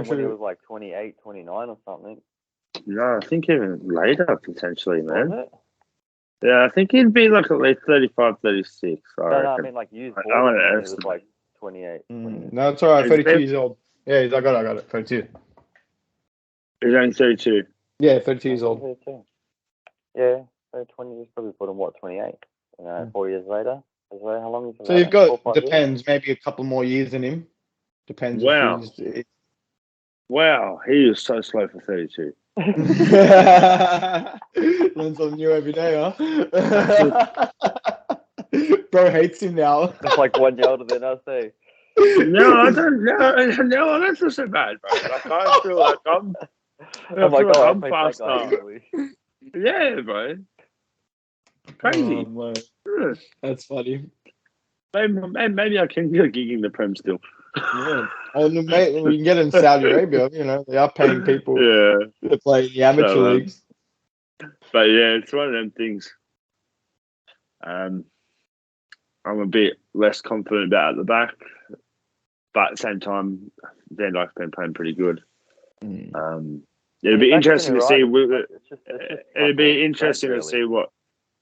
When he was like 28, 29 or something. No, I think even later, potentially, man. Yeah, I think he'd be like at least 35, 36. I mean like used ball when he was like 28. No, it's all right. 32 years old. Yeah, I got it. 32. He's only 32. Yeah, 32 years old. 32. Yeah, so 20 years probably put him, 28? 4 years later? How long is So you've got, depends, maybe a couple more years in him. Depends. Wow. Wow, he is so slow for 32. Learn something new every day, huh? Bro hates him now. It's like 1 year older than us, eh? No, I don't. No, that's not so bad, bro. Like I feel like I'm faster. Yeah, bro. Crazy. Oh, that's funny. Maybe I can get a gig in the Prem still. Yeah. Mate, we can get in Saudi Arabia. You know, they are paying people to play in the amateur leagues. But yeah, it's one of them things. I'm a bit less confident about at the back, but at the same time, Van Dijk's been playing pretty good. It'd be interesting to see. It'd be interesting to see what.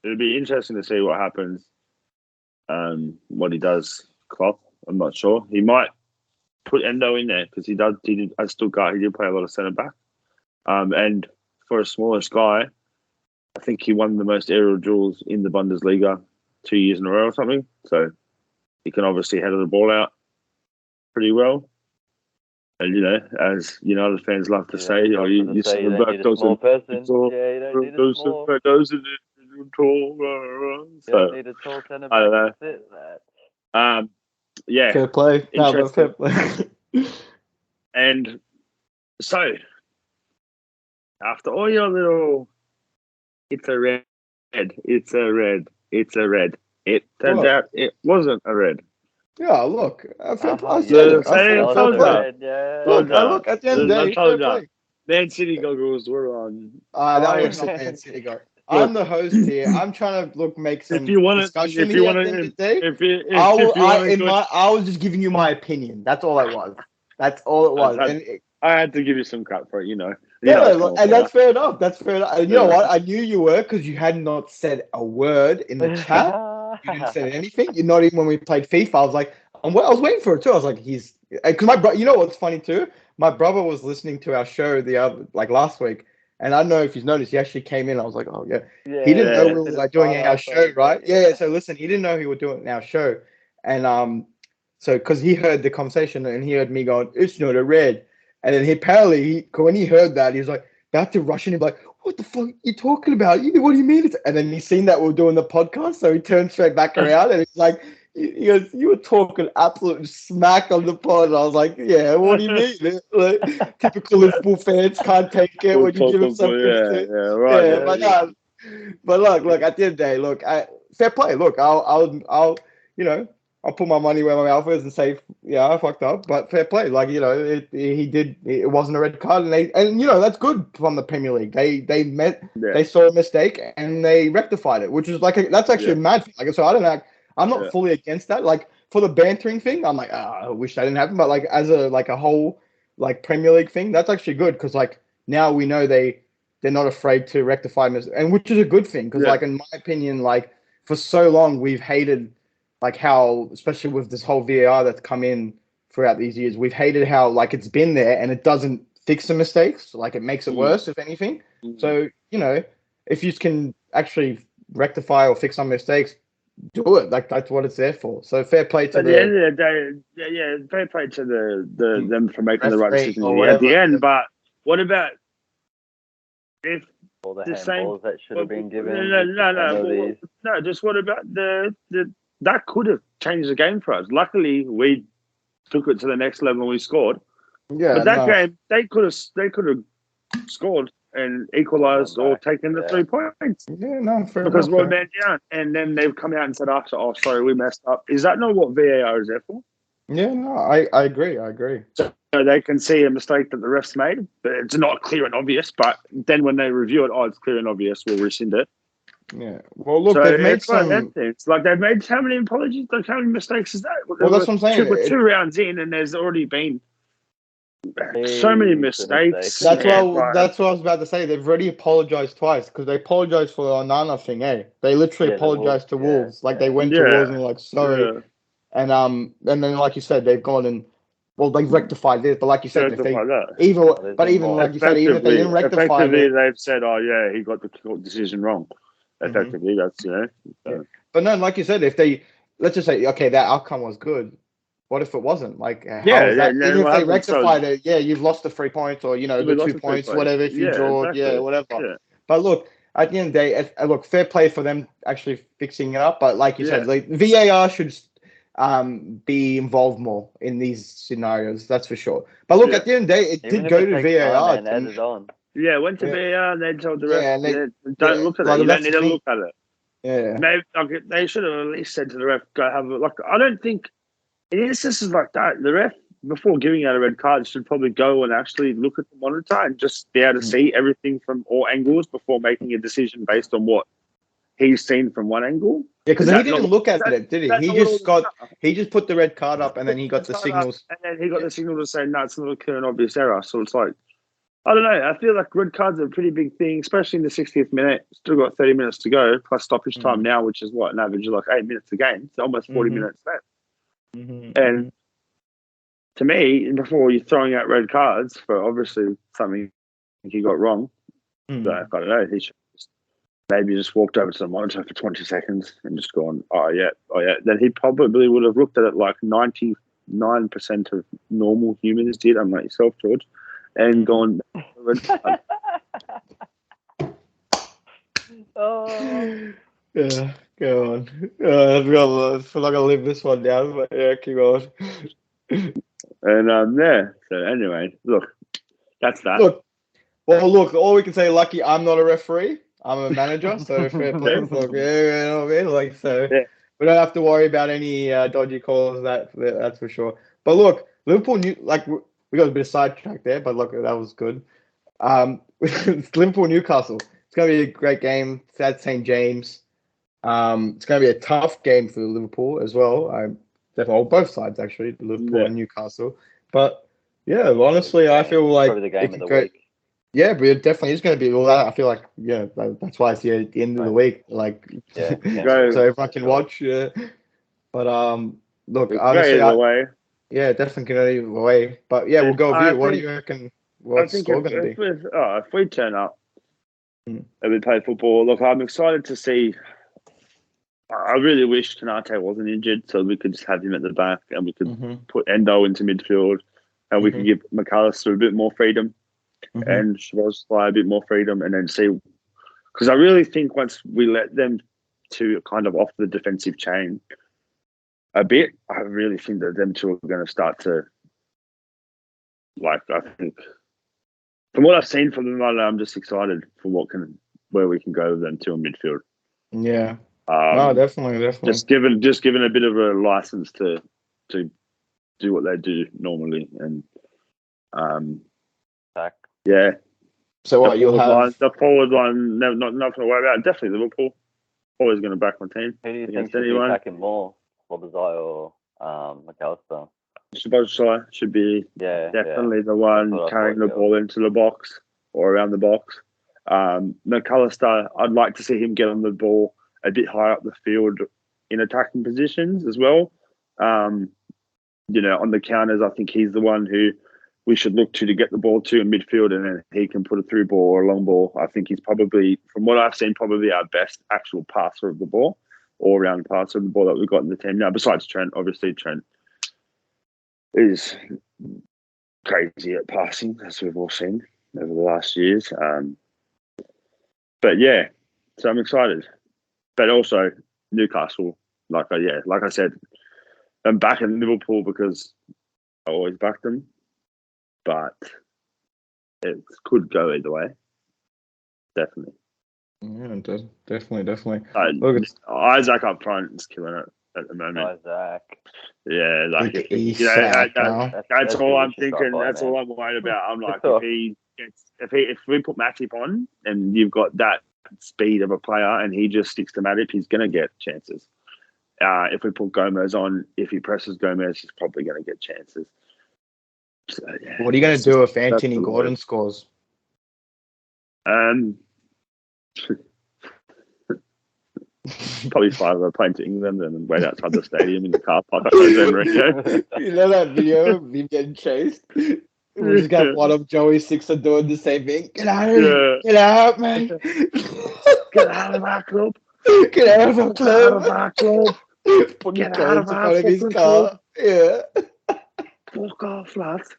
It'd be interesting to see what happens. What he does, Klopp. I'm not sure. He might put Endo in there because he did at Stuttgart. He did play a lot of centre back. And for a smallish guy, I think he won the most aerial duels in the Bundesliga 2 years in a row or something. So he can obviously header the ball out pretty well. And you know, as United fans love to say, you see the back those small person. Yeah, you don't need a small. Those are tall. You don't need a tall centre back. I don't know. That's it. Yeah. Fair play. No, fair play. And so, after all your little, it's a red, it's a red, it's a red. It turned out it wasn't a red. Yeah, look. Fair play. Look, at the end of the day, fair play. Man City goggles were on. That was not Man City goggles. I'm the host here. I'm trying to make some discussion. I was just giving you my opinion. That's all it was. That's all it was. I had to give you some crap for it, you know. And that's fair enough. That's fair enough. And you know what? I knew you were because you had not said a word in the chat. You didn't say anything. You're not even when we played FIFA. I was like, I was waiting for it too. I was like, because my brother. You know what's funny too? My brother was listening to our show last week. And I don't know if he's noticed, he actually came in. I was like, oh, yeah. He didn't know we were doing our show, right? Yeah. So listen, he didn't know we were doing our show. And so because he heard the conversation and he heard me going, it's not a red. And then when he heard that, he was like, about to rush in and be like, what the fuck are you talking about? What do you mean? And then he seen that we were doing the podcast. So he turned straight back around and he's like, he goes, you were talking absolute smack on the pod. And I was like, yeah, what do you mean? Like, typical Liverpool fans can't take it when you give them something. But look, at the end of the day, fair play. Look, I'll put my money where my mouth is and say, yeah, I fucked up. But fair play. It wasn't a red card. And that's good from the Premier League. They saw a mistake and they rectified it, which is that's actually a mad thing. So I don't know. I'm not fully against that. Like for the bantering thing, I'm like, I wish that didn't happen. But as a whole Premier League thing, that's actually good because now we know they're not afraid to rectify mistakes, and which is a good thing because in my opinion, for so long we've hated how, especially with this whole VAR that's come in throughout these years, we've hated how it's been there and it doesn't fix the mistakes. It makes it worse if anything. Mm-hmm. So if you can actually rectify or fix some mistakes, do it. That's what it's there for. So fair play to at the end of the day, fair play to them for making the right decision at the end. But what about if all the handballs that should have been given? No. Just what about that could have changed the game for us. Luckily, we took it to the next level and we scored. Yeah, but that game they could have scored and equalised or taken the 3 points. Yeah, no, fair because we're man down, and then they've come out and said after, "Oh, sorry, we messed up." Is that not what VAR is there for? Yeah, no, I agree. So they can see a mistake that the refs made, but it's not clear and obvious. But then when they review it, it's clear and obvious. We'll rescind it. Yeah. Well, look, they've made some. It's they've made how many apologies? How many mistakes is that? Well, that's what I'm saying. We're 2 rounds in, and there's already been so many mistakes. That's what I was about to say. They've already apologized twice because they apologized for the Onana thing. They literally apologized to Wolves. They went to Wolves and were sorry. Yeah. And then like you said, they've gone and they've rectified this. But like you said, even like you said, even if they didn't rectify it, they've said, "Oh yeah, he got the decision wrong." Effectively, that's But no, like you said, if they let's just say, okay, that outcome was good. What if it wasn't? Like, how Yeah, is that? yeah, Even if what they happened? rectified it, yeah, you've lost the 3 points, or We the lost 2 the 3 points, points. whatever. If you draw, exactly. yeah, whatever. Yeah. But look, at the end of the day, look, fair play for them actually fixing it up. But like you Yeah. said, like VAR should be involved more in these scenarios. That's for sure. But look, at the end of the day, it Even did if go it to takes VAR. time and added on. Yeah, went to VAR and they told the ref, Yeah, and don't look at like, it. You don't that's need the to thing. look at it. Yeah. Maybe they should have at least said to the ref, go have a look. I don't think in instances like that, the ref, before giving out a red card, should probably go and actually look at the monitor and just be able to see everything from all angles before making a decision based on what he's seen from one angle. Yeah, because he didn't look at it, did he? He just put the red card up, and then he got the signals. And then he got the signal to say, no, it's not a clear and obvious error. So it's like, I don't know. I feel like red cards are a pretty big thing, especially in the 60th minute. Still got 30 minutes to go, plus stoppage time now, which is what, an average of like 8 minutes a game. It's almost 40 minutes left. And to me, before you're throwing out red cards for obviously something he got wrong, so I don't know, he should maybe just walked over to the monitor for 20 seconds and just gone, oh yeah. Then he probably would have looked at it like 99% of normal humans did, unlike yourself, George, and gone, red card. Yeah, go on. I'm not gonna leave this one down, but yeah, keep going. And so anyway, look, that's that. Look, all we can say, lucky I'm not a referee. I'm a manager, so fair play. Look, yeah, you know what I mean? Like, so we don't have to worry about any dodgy calls. That's for sure. But look, Liverpool we got a bit of sidetrack there, but look, that was good. It's Liverpool Newcastle. It's gonna be a great game. It's at St. James. It's gonna be a tough game for Liverpool as well. Definitely both sides actually, Liverpool and Newcastle. But yeah, honestly, I feel like probably the game of the week. Yeah, but it definitely is going to be. Well, I feel like that's why it's the end of the week. Like, so everyone can watch. Yeah, but look, honestly, definitely going to either way. But yeah, we'll go with you. What do you reckon? What's the score going to be? If we turn up and we play football, look, I'm excited to see. I really wish Konate wasn't injured, so we could just have him at the back and we could put Endo into midfield, and we could give McAllister a bit more freedom. And Szoboszlai a bit more freedom, and then see, because I really think once we let them to kind of off the defensive chain a bit, I really think that them two are going to start to, like, I think from what I've seen from them, I'm just excited for where we can go with them two in midfield. Yeah, definitely. Just given a bit of a license to do what they do normally, and yeah. So what you'll have the forward line? No, nothing to worry about. Definitely Liverpool. Always going to back my team. Who do you think should be attacking more, Szoboszlai or McAllister? Szoboszlai should be definitely the one carrying the ball into the box or around the box. McAllister, I'd like to see him get on the ball a bit higher up the field in attacking positions as well. On the counters, I think he's the one who we should look to get the ball to in midfield, and then he can put a through ball or a long ball. I think he's probably, from what I've seen, probably our best actual passer of the ball, all-round passer of the ball that we've got in the team now. Besides Trent, obviously Trent is crazy at passing, as we've all seen over the last years. But yeah, so I'm excited. But also Newcastle, like I said, I'm backing Liverpool because I always back them. But it could go either way. Definitely. Yeah, definitely. Look, Isaac up front is killing it at the moment. Isaac. Yeah, like that's all I'm thinking. That's all I'm worried about. I'm like, if we put Matip on and you've got that speed of a player and he just sticks to Matip, he's going to get chances. If we put Gomez on, if he presses Gomez, he's probably going to get chances. So, yeah, what are you going to do if Anthony Gordon scores? Probably fly a plane to England and wait outside the stadium in the car park. You know that video of him getting chased? We just got one of Joey Sixer doing the same thing. Get out of here! Get out, man! Get out of our club! Get out of our club! Putting cans in front of his car. Yeah. Fuck off, lads.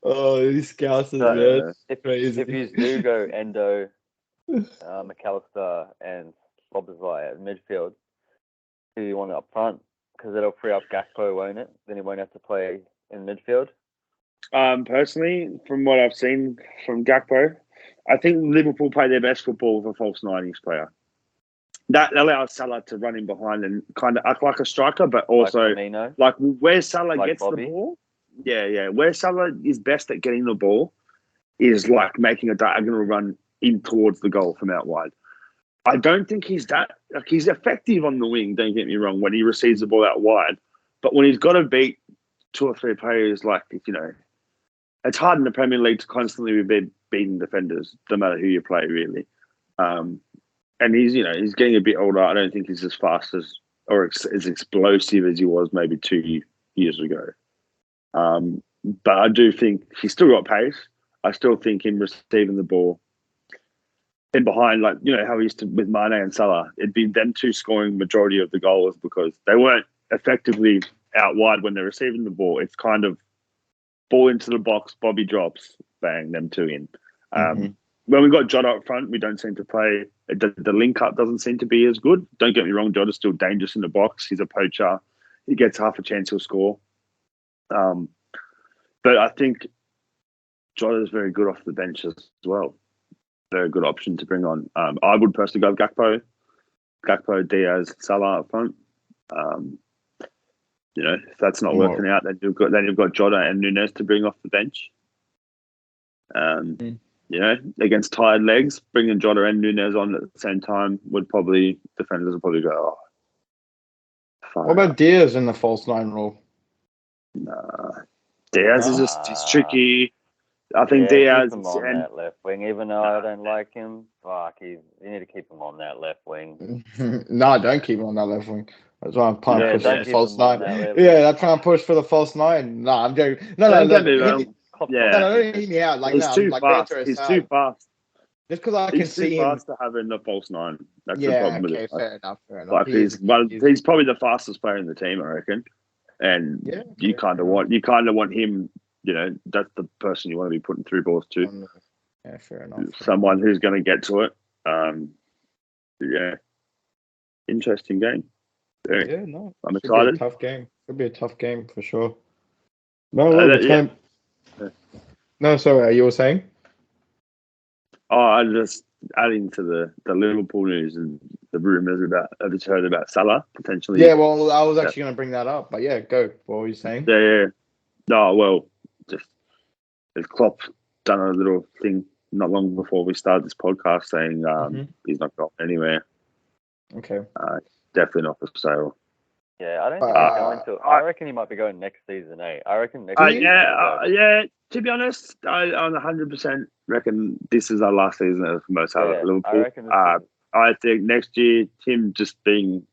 Oh, these Scousers, man. If you do go Endo, McAllister, and Slobozai at midfield, who you want up front? Because it'll free up Gakpo, won't it? Then he won't have to play in midfield. Personally, from what I've seen from Gakpo, I think Liverpool play their best football with a false 90s player. That allows Salah to run in behind and kind of act like a striker, but also like where Salah gets Bobby. The ball. Yeah. Where Salah is best at getting the ball is like making a diagonal run in towards the goal from out wide. I don't think he's that. Like, he's effective on the wing, don't get me wrong, when he receives the ball out wide. But when he's got to beat 2 or 3 players, like, it's hard in the Premier League to constantly be beating defenders, no matter who you play, really. And he's getting a bit older. I don't think he's as fast as or as explosive as he was maybe 2 years ago. But I do think he's still got pace. I still think him receiving the ball in behind, like, how he used to with Mane and Salah, it'd be them two scoring majority of the goals because they weren't effectively out wide when they're receiving the ball. It's kind of ball into the box, Bobby drops, bang, them two in. When we got Jota up front, we don't seem to play. The link-up doesn't seem to be as good. Don't get me wrong, Jota's still dangerous in the box. He's a poacher. He gets half a chance, he'll score. But I think Jota's very good off the bench as well. Very good option to bring on. I would personally go with Gakpo, Diaz, Salah up front. If that's not working out, then you've got Jota and Nunes to bring off the bench. Against tired legs, bringing Jota and Nunes on at the same time defenders would probably go, what about Diaz in the false 9 role? Nah. Diaz is he's tricky. I think Diaz keep him on that left wing, even though I don't like him. You need to keep him on that left wing. No, don't keep him on that left wing. That's why I'm trying to push for the false 9. That's trying to push for the false 9. No, I'm joking. No, don't hear me out. Like, he's too fast. He's too fast. Just because I can see him. He's too fast to have in the false 9. That's the problem with it. Fair enough. Like, he's probably the fastest player in the team, I reckon. And you kind of want him. That's the person you want to be putting through balls to. Yeah, fair enough. Someone who's going to get to it. Interesting game. I'm excited. Tough game. It'll be a tough game for sure. No, No, sorry, you were saying? I'm just adding to the Liverpool news and the rumours I just heard about Salah potentially. Yeah, well, I was actually going to bring that up, but go. What were you saying? Yeah. No, well, just as Klopp done a little thing not long before we started this podcast saying he's not going anywhere. Okay. Definitely not for sale. Yeah, I don't think he's going to. I reckon he might be going next season, I reckon next season. To be honest, I 100% reckon this is our last season of Mo Salah at Liverpool. I think next year, him just being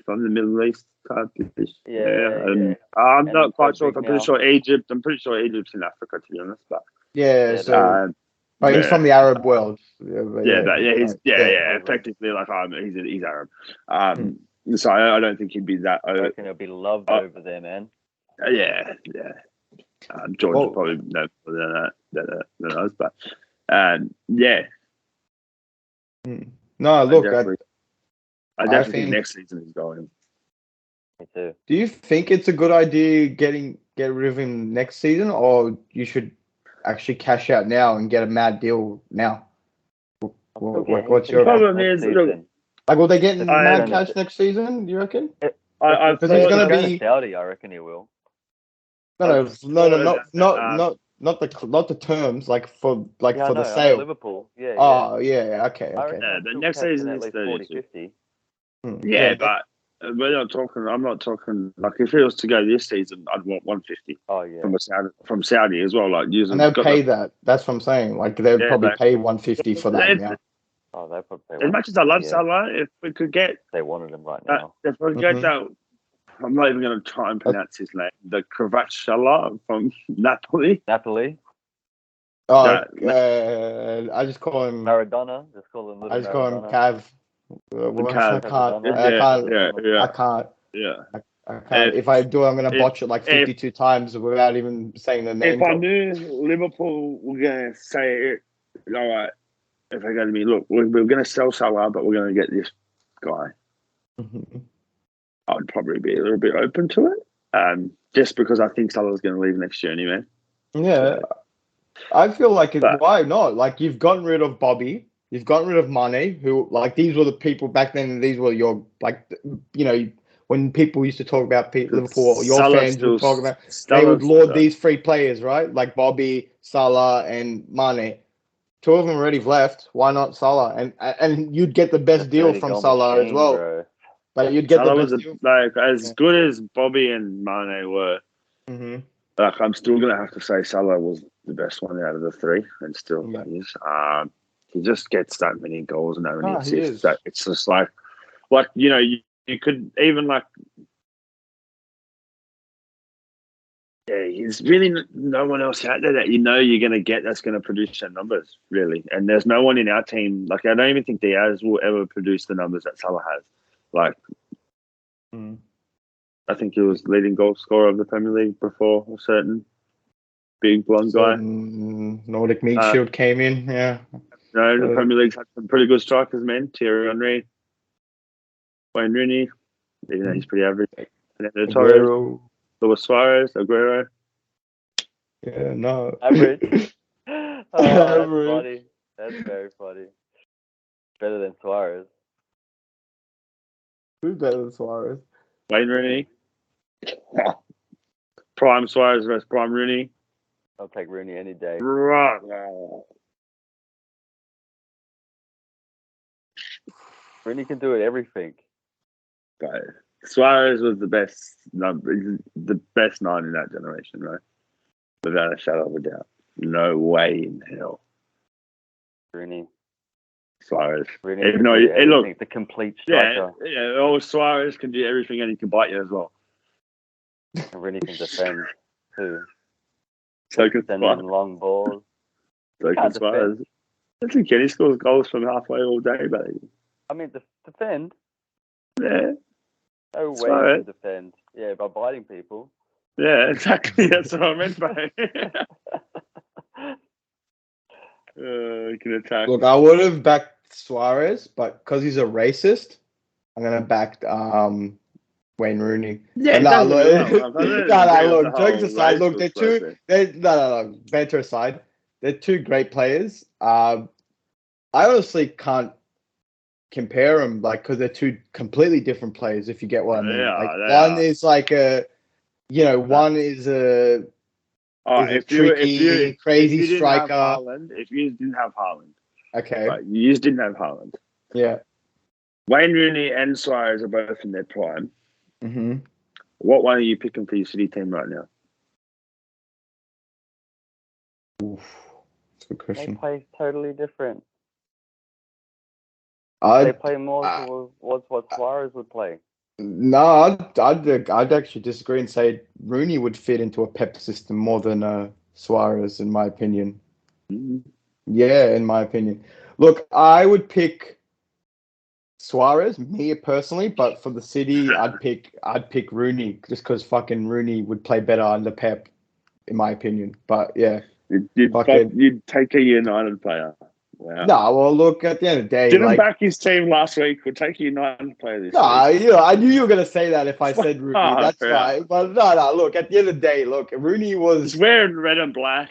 from the Middle East type. I'm not quite sure. I'm pretty sure Egypt. I'm pretty sure Egypt's in Africa, to be honest. But he's from the Arab world. Effectively, like he's Arab. So I don't think he'd be that. I reckon he'll be loved over there, man. Yeah. George will probably know more than us, but No, look, I definitely think next season he's going. Me too. Do you think it's a good idea get rid of him next season, or you should actually cash out now and get a mad deal now? What's your problem? Is will they get mad cash next season? Do you reckon? Because he's going to be Saudi. I reckon he will. No, not the terms, for the sale. Liverpool. Yeah. Okay. The next season is 40-50. But we're not talking. I'm not talking like if he was to go this season, I'd want 150. Oh yeah. From Saudi as well, like using. And they'll pay that. That's what I'm saying. Like they'll probably pay 150 for that now. Oh, they probably. As much as I love Salah, if we could get, they wanted him right now. If we get that. I'm not even going to try and pronounce his name. The Kvaratskhelia from Napoli. I just call him Maradona. Just call him. I just call him Cav. Well, I can't. can't. Yeah. I can't. Yeah. I can't. If I do, I'm going to botch it like 52 times without even saying the name. If I knew Liverpool were going to say it, all right, if they're going to be, look, we're going to sell Salah, but we're going to get this guy, I'd probably be a little bit open to it. Just because I think Salah's going to leave next year anyway. Yeah. I feel like why not? Like, you've gotten rid of Bobby. You've gotten rid of Mane, who, like, these were the people back then, and these were your, like, you know, when people used to talk about Liverpool, your fans would talk about, they would laud these three players, right? Like Bobby, Salah, and Mane. Two of them already left. Why not Salah? And you'd get the best deal from Salah as well. Bro. But you'd get Salah the best deal. Like, as good as Bobby and Mane were, like, I'm still going to have to say Salah was the best one out of the three, and still is. He just gets that many goals and that many assists. That it's just like, you know, you could even like, he's really no one else out there that you know you're going to get that's going to produce their numbers, really. And there's no one in our team, like, I don't even think Diaz will ever produce the numbers that Salah has. Like, I think he was leading goal scorer of the Premier League before a certain big blonde guy. Nordic Meat Shield came in, yeah. No, the Premier League's had some pretty good strikers, man. Thierry Henry, Wayne Rooney, even though he's pretty average. Torres, Luis Suarez, Aguero. Yeah, no. Average. That's funny. That's very funny. Better than Suarez. Who's better than Suarez? Wayne Rooney. Prime Suarez versus Prime Rooney. I'll take Rooney any day. Right. Rooney can do everything. But Suarez was the best nine in that generation, right? Without a shadow of a doubt. No way in hell. Rooney. Suarez. Rooney can do everything, the complete striker. Yeah. Suarez can do everything and he can bite you as well. And Rooney can defend too. So can Suarez. Long balls. So can Suarez. I think Kenny scores goals from halfway all day, baby. I mean, defend. Yeah. No way you can defend. Yeah, by biting people. Yeah, exactly. That's what I meant by you can attack. Look, I would have backed Suarez, but because he's a racist, I'm going to back Wayne Rooney. Yeah, look, jokes aside, look, banter aside, they're two great players. I honestly can't compare them, like, because they're two completely different players, if you get what I mean. One is like one is a tricky, crazy striker. If you didn't have Haaland. Okay. Right, you just didn't have Haaland. Yeah. Wayne Rooney and Suarez are both in their prime. Mm-hmm. What one are you picking for your City team right now? Oof. That's a good question. They play totally different. They play more towards what Suarez would play. No, I'd actually disagree and say Rooney would fit into a Pep system more than Suarez, in my opinion. Mm-hmm. Yeah, in my opinion. Look, I would pick Suarez, me personally, but for the City, I'd pick Rooney just because fucking Rooney would play better under Pep, in my opinion. But yeah, you'd take a United player. Wow. No, well, look, at the end of the day, didn't back his team last week. Would take a United player this week. I knew you were going to say that if I said Rooney. That's right. But no, look, at the end of the day, look, Rooney was... He's wearing red and black.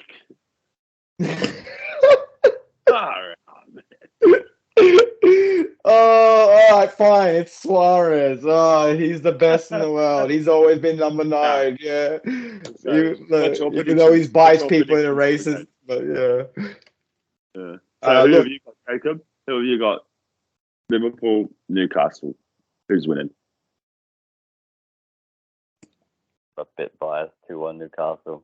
Oh, all right, fine. It's Suarez. Oh, he's the best in the world. He's always been number 9. Yeah. Even though he's biased people in the races. But yeah. Yeah. So who have you got, Jacob? Who have you got? Liverpool, Newcastle. Who's winning? A bit biased 2-1 Newcastle.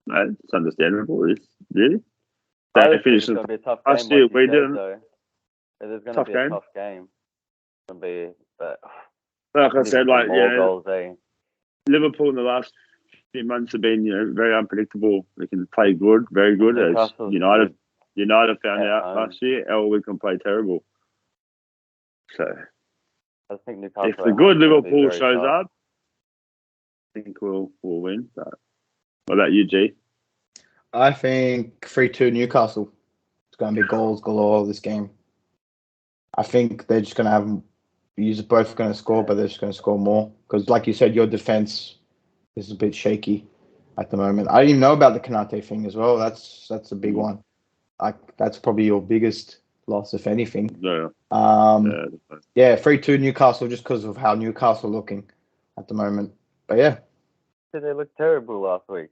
No, it's understandable. It's really. It's going to be a tough game. There's going to be a tough game. It's going to be, but like I said, goals, Liverpool in the last few months have been, very unpredictable. They can play good, very good. As United found out last year, we can play terrible. So I think Newcastle. If the good Liverpool shows up, I think we'll win. But what about you, G? I think 3-2 Newcastle. It's going to be goals galore this game. I think they're just going to have. You're both going to score, but they're just going to score more because, like you said, your defense is a bit shaky at the moment. I didn't know about the Kanate thing as well. That's a big one. That's probably your biggest loss, if anything. Yeah. 3-2 Newcastle, just because of how Newcastle looking at the moment. But yeah. They looked terrible last week.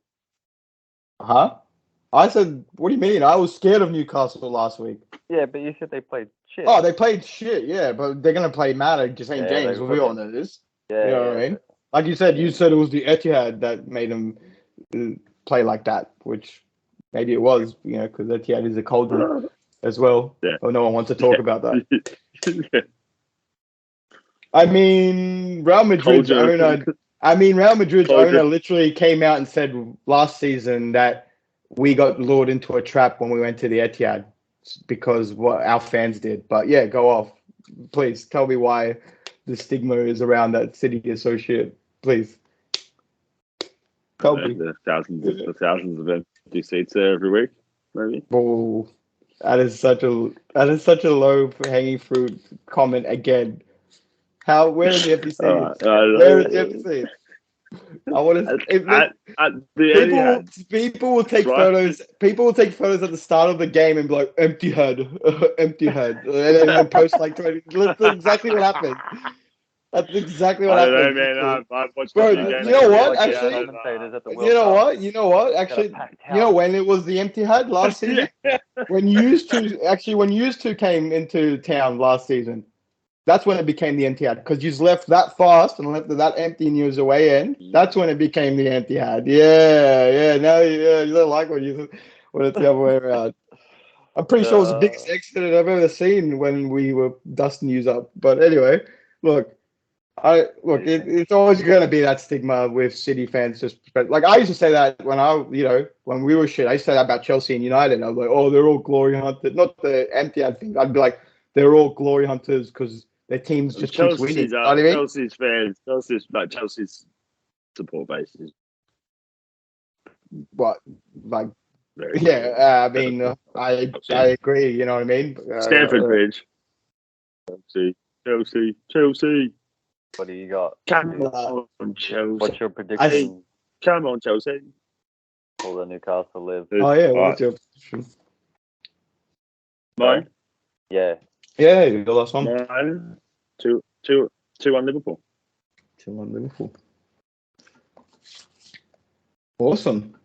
Huh? I said, what do you mean? I was scared of Newcastle last week. Yeah, but you said they played shit. Oh, they played shit, yeah, but they're going to play mad at St. James. We all know this. Yeah, you know what I mean? Like you said it was the Etihad that made them play like that, which maybe it was, because Etihad is a cauldron as well. Yeah. Oh, no one wants to talk about that. I mean, Real Madrid's owner literally came out and said last season that we got lured into a trap when we went to the Etihad because what our fans did. But yeah, go off. Please tell me why the stigma is around that city associate. Please. Tell me. The thousands of empty seats there every week, maybe. Oh, that is such a low hanging fruit comment again. Where are the empty seats? Where are the empty seats? I want to. People will take photos. People will take photos at the start of the game and be like, "Empty head," and then post like 20. That's exactly what happened. That's exactly what happened. Man. I've watched. Bro, you know what? Actually, you know what? Actually, when it was the empty head last season, when used to came into town last season. That's when it became the Etihad because you left that fast and left that empty and you was away in. That's when it became the Etihad. Yeah. Now you don't like when it's the other way around. I'm pretty sure it was the biggest accident I've ever seen when we were dusting you up. But anyway, it's always going to be that stigma with City fans. Like I used to say that when we were shit. I used to say that about Chelsea and United. I was like, oh, they're all glory hunters. Not the Etihad thing. I'd be like, they're all glory hunters because their teams just keeps winning. You know what I mean? Chelsea's fans, Chelsea's support base is what, like, I mean, I agree. You know what I mean? Stamford Bridge. Chelsea. What do you got? Come on, Chelsea. What's your prediction? Come on, Chelsea. Will the Newcastle live? Oh yeah, what's your prediction? Mine. Yeah. Yeah, you the last one. 2-1 Liverpool. 2-1 Liverpool. Awesome.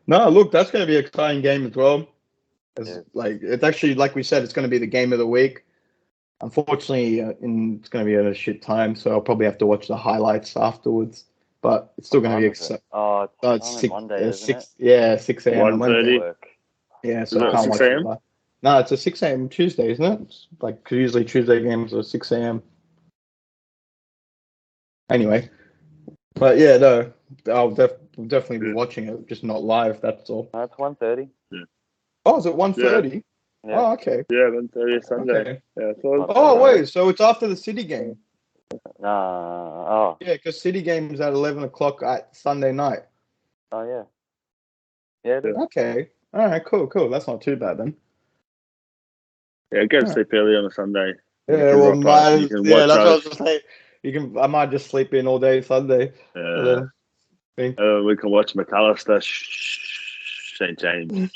No, look, that's going to be an exciting game as well. It's actually, like we said, it's going to be the game of the week. Unfortunately, it's going to be at a shit time, so I'll probably have to watch the highlights afterwards. But it's still going to be exciting. Oh, it's 6 Monday, isn't it? Yeah, 6 a.m. 1:30. Yeah, so I can't watch it. No, it's a 6 a.m. Tuesday, isn't it? It's like usually Tuesday games are 6 a.m. Anyway, but yeah, no, I'll definitely be watching it, just not live. That's all. No, it's 1:30. Yeah. Oh, is it 1:30? Yeah. Oh, okay. Yeah, 1:30 Sunday. Okay. Yeah. Oh wait, so it's after the City game. Oh. Yeah, because City game is at 11 o'clock at Sunday night. Oh yeah. Yeah. Okay. All right. Cool. That's not too bad then. Yeah, go to sleep early on a Sunday. Yeah, well, that's what I was just saying. I might just sleep in all day Sunday. Yeah. We can watch McAllister, St. James.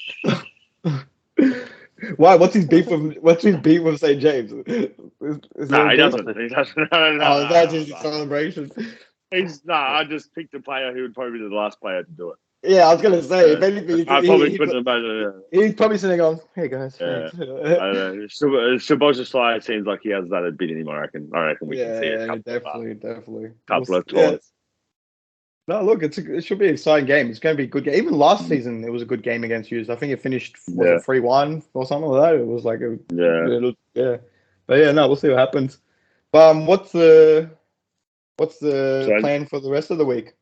Why? What's his beef with St. James? No, he doesn't. No, that's his celebration. I just picked a player who would probably be the last player to do it. Yeah, I was gonna say, if anything, I probably couldn't imagine. He's probably sitting on, hey guys. Yeah. I don't know. Szoboszlai seems like he has that a bit anymore. I reckon we can see it. Definitely. Couple of tours. Yeah. No, look, it should be an exciting game. It's going to be a good game. Even last season, it was a good game against you. I think it finished 3-1 or something like that. It was like yeah. But yeah, no, we'll see what happens. What's the plan for the rest of the week?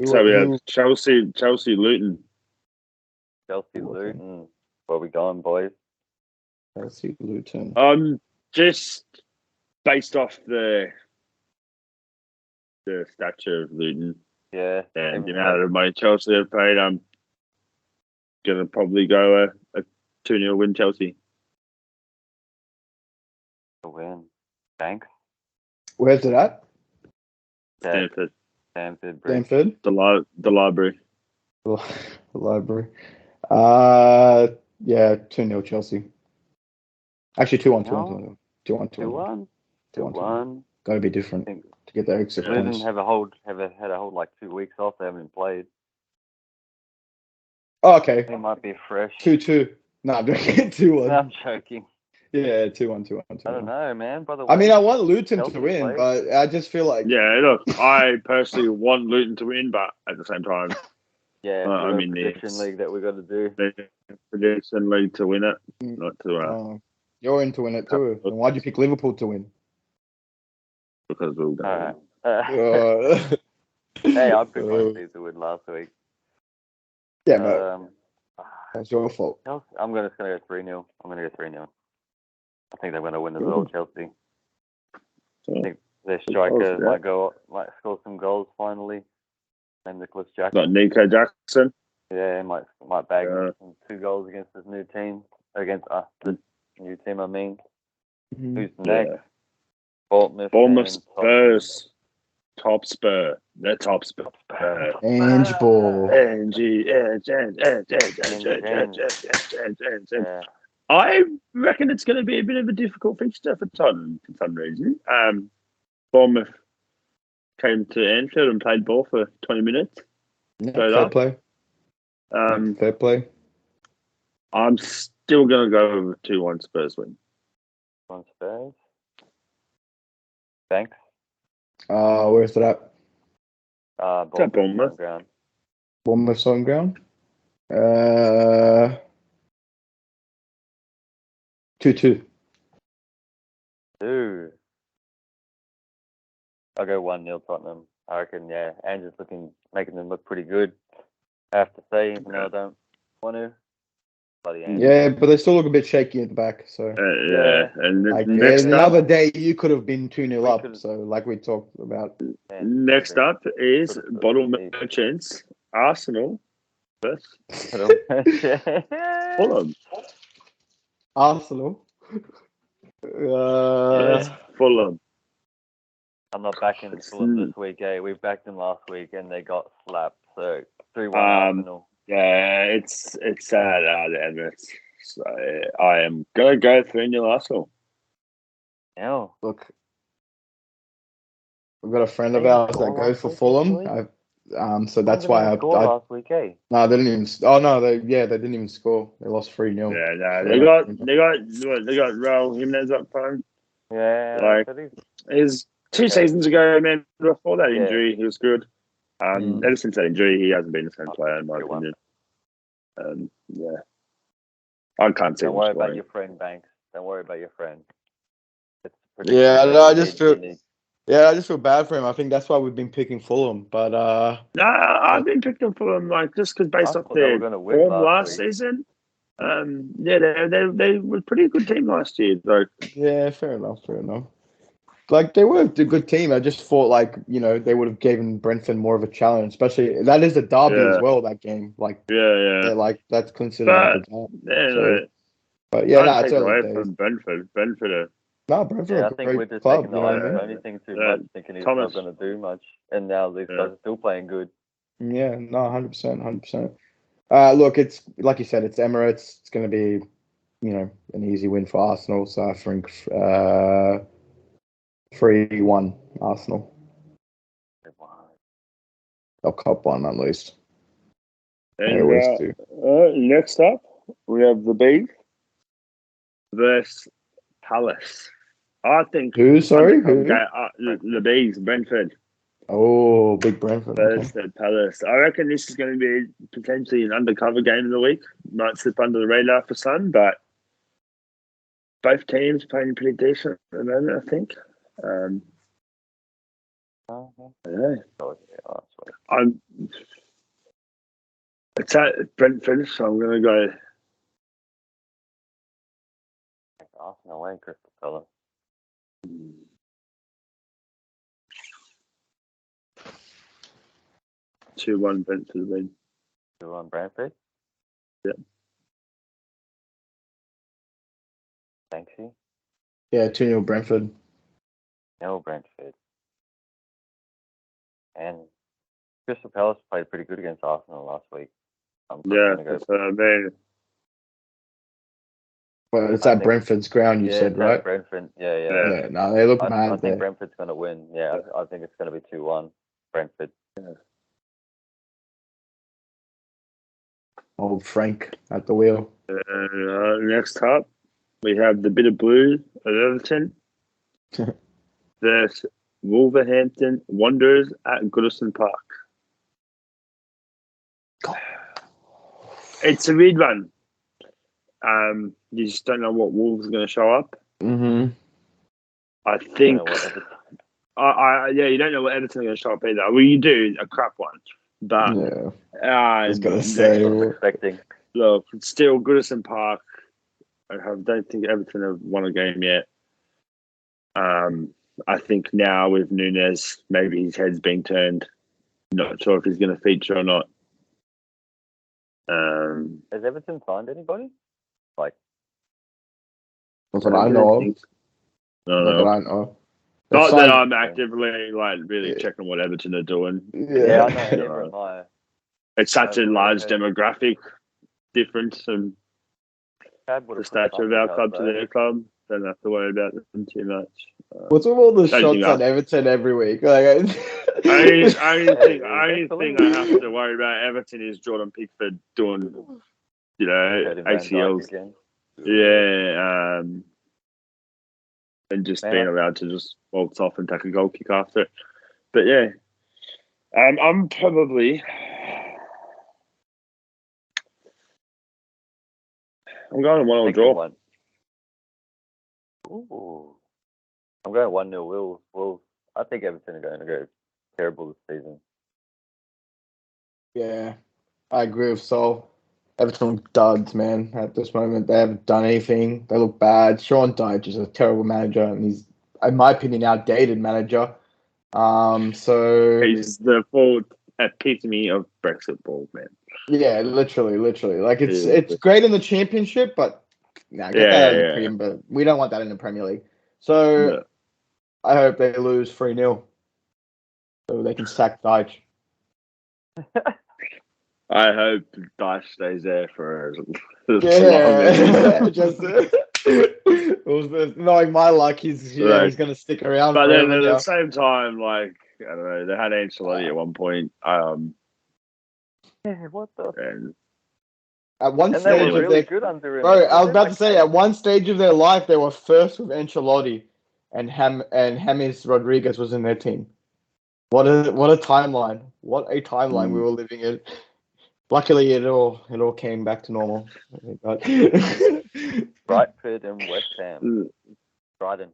So we have Chelsea, Luton. Chelsea, Luton. Where we going, boys? Chelsea, Luton. Just based off the stature of Luton. Yeah. And the amount of money Chelsea have paid, I'm going to probably go a 2-0 win Chelsea. A win. Thanks. Where's it at? Stanford. Bridge. Stanford? The library. The library. Yeah, 2-0 Chelsea. Actually, 2-1. 2-1. Got to be different to get the extra points. Luton had a whole like 2 weeks off. They haven't played. Oh, okay. They might be fresh. 2-2. No, I'm joking. 2-1. No, I'm joking. Yeah, 2-1. I don't know, man. By the way, I mean, I want Luton Chelsea to win, played. but I just feel like... Yeah, look, I personally want Luton to win, but at the same time... Yeah, I'm in the prediction league that we got to do. Prediction league to win it, not to... You're in to win it too. Then why'd you pick Liverpool to win? Because we'll go. Hey, I picked Man City to win last week. Yeah, but that's your fault. I'm just going to go 3-0. I think they're going to win as well, Chelsea. I think their striker might score some goals finally. Named Nicholas Jackson. Like Nico Jackson. Yeah, he might bag 2 goals against his new team. Against the new team, I mean. Mm-hmm. Who's next? Yeah. Bournemouth Spurs. Top Spur. The top Spur. Ange Ball. I reckon it's going to be a bit of a difficult fixture for Tottenham for some reason. Bournemouth came to Anfield and played ball for 20 minutes. Yeah, fair play. Fair play. I'm still going to go with a 2-1 Spurs win. 1 Spurs. Thanks. Where's it at? Bournemouth. Bournemouth home ground. 2-2. Dude. I'll go 1-0 Tottenham. I reckon, yeah. Ange's making them look pretty good. I have to say, even though I don't want to. Yeah, but they still look a bit shaky at the back. So and another day you could have been 2-0 up. So like we talked about. Next up is Bottle Merchants, Arsenal versus Fulham. Arsenal. Fulham. I'm not backing Fulham this week, eh? We backed them last week and they got slapped. So 3-1 Arsenal. Yeah, it's sad out of Emirates. So I am gonna go 3-0 Arsenal. Yeah. Look, we've got a friend of ours that goes for Fulham. So that's why I last week, eh? No, they didn't even. Oh no, they didn't even score. They lost 3-0. Yeah, no, they got Raul Jimenez up front. Yeah, his 2 seasons ago, man. Before that injury, he was good. Ever since that injury, he hasn't been the same player in my opinion. I can't see. Don't worry about your friend, Banks. Don't worry about your friend. I just feel bad for him. I think that's why we've been picking Fulham. But no, I've been picking Fulham just because based off their form last season. They were a pretty good team last year, though. Yeah, fair enough. Like, they were a good team. I just thought, they would have given Brentford more of a challenge, especially that is a derby as well, that game. That's considered a derby. But yeah, it's early days. From Brentford. Brentford Brentford I think we're just taking the anything too much, thinking he's not going to do much. And now these guys are still playing good. Yeah, no, 100%. Look, it's like you said, it's Emirates. It's going to be, an easy win for Arsenal. So I think 3-1 Arsenal. Or Cup 1 at least. And next up, we have the Bees versus Palace. I think. Who? Sorry, who? The Bees, Brentford. Oh, big Brentford. Versus Palace. I reckon this is going to be potentially an undercover game of the week. Might slip under the radar for some, but both teams playing pretty decent at the moment, I think. It's at Brentford, so I'm going to go. Arsenal and Crystal Palace. 2-1 Brentford win. 2-1 Brentford? Yeah. Thanks, you. Yeah, 2-0 Brentford. No Brentford. And Crystal Palace played pretty good against Arsenal last week. That's what I mean. Well, it's at Brentford's ground, you said, right? Brentford. Yeah. No, they look mad. I think Brentford's going to win. Yeah, I think it's going to be 2-1 Brentford. Yeah. Old Frank at the wheel. Next up, we have the Bitter Blue of Everton versus Wolverhampton Wanderers at Goodison Park. It's a weird one. You just don't know what Wolves are going to show up. Mm-hmm. I think. You don't know what Everton are going to show up either. Well, you do, a crap one. But I was going to say, expecting. Look, it's still Goodison Park. I don't think Everton have won a game yet. I think now with Nunes, maybe his head's being turned. Not sure if he's going to feature or not. Has Everton signed anybody? That's what I know of. Not that I know. Not that I'm actively really checking what Everton are doing. Yeah, I know. Never am I. It's such a large demographic difference and the stature of our club to their club. Don't have to worry about them too much. What's with all the shots on Everton every week? Only thing I have to worry about Everton is Jordan Pickford doing, ACLs. Yeah, and just being allowed to just waltz off and take a goal kick after it. But yeah, I'm going 1-1 draw. Ooh. I'm going 1-0 Wolves. I think Everton are going to go terrible this season. Yeah, I agree with Sol. Everton look duds, man, at this moment. They haven't done anything. They look bad. Sean Dyche is a terrible manager, and he's, in my opinion, outdated manager. So he's the full epitome of Brexit ball, man. Yeah, literally. Like it's great in the Championship, but get that out of the Premier. But we don't want that in the Premier League. So I hope they lose 3-0, so they can sack Dyche. I hope Dyche stays there for as long as just knowing my luck, he's going to stick around. But then at the same time, I don't know, they had Ancelotti at one point. What the? At one stage of their good under him. Bro, I was about to say, at one stage of their life, they were first with Ancelotti, and James Rodriguez was in their team. What a timeline! What a timeline we were living in. Luckily, it all came back to normal. Brightford and West Ham. Brighton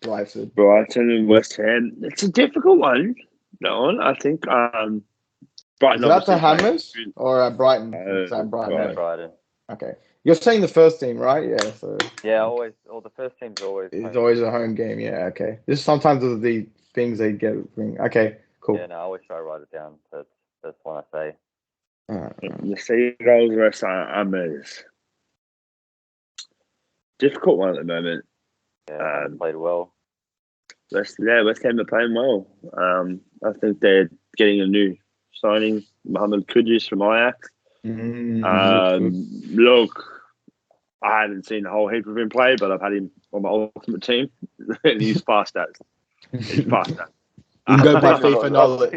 and West Ham. It's a difficult one. No, I think. Brighton. Is that the Hammers or at Brighton? Brighton. Okay, you're saying the first team, right? Yeah. So. Yeah, always. Or the first team's always. It's always a home game. Yeah. Okay. This is sometimes the things they get. Okay. Cool. Yeah. No, I always try to write it down. That's what I say. The Seagulls versus Hammers. Difficult one at the moment. Yeah, played well. West Ham are playing well. I think they're getting a new signing, Mohamed Kudus from Ajax. Look, I haven't seen a whole heap of him play, but I've had him on my ultimate team, and he's fast as. He's fast as. You can go by FIFA knowledge.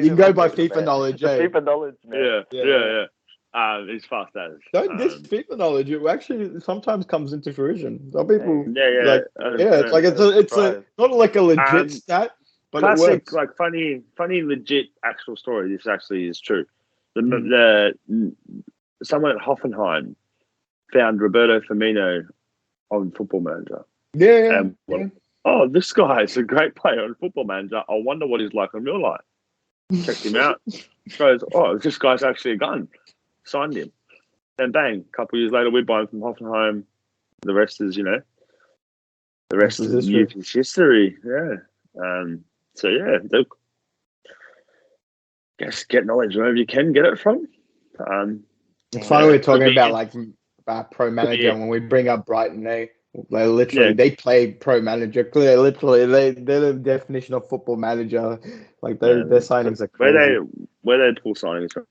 FIFA knowledge, man. Yeah. He's fast as. Don't diss FIFA knowledge. It actually sometimes comes into fruition. Some people, it's not like a legit stat, but classic, it works. funny, legit actual story. This actually is true. Someone at Hoffenheim found Roberto Firmino on Football Manager. Yeah. Oh, this guy is a great player on Football Manager. I wonder what he's like in real life. Checked him out. Goes, this guy's actually a gun. Signed him. And bang, a couple of years later, we buy him from Hoffenheim. The rest is, the rest is history. Yeah. guess get knowledge wherever you can get it from. It's funny we're talking about pro manager when we bring up Brighton. They literally they play pro manager. Clearly, literally, they're the definition of football manager. Like their signings are crazy. Where they pull signings from?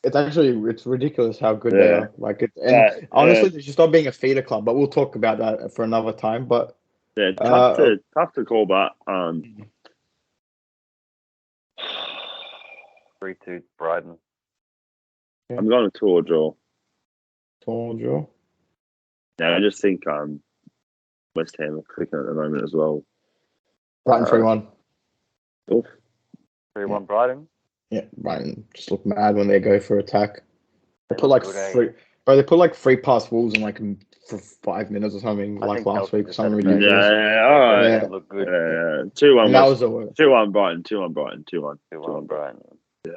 It's ridiculous how good they are. Like honestly, they should stop being a feeder club. But we'll talk about that for another time. But tough to call. But 3-2 Brighton. I'm going to 2-2 draw. 2-2 draw. Yeah, I just think West Ham are clicking at the moment as well. Brighton 3-1. 3-1 Brighton. Yeah, Brighton just look mad when they go for attack. They put like three past Wolves in for 5 minutes or something last week. Something ridiculous. Yeah, all right. Yeah, look good. 2-1. That was the word. 2-1 Brighton. 2-1 Brighton. 2-1 Brighton. Yeah.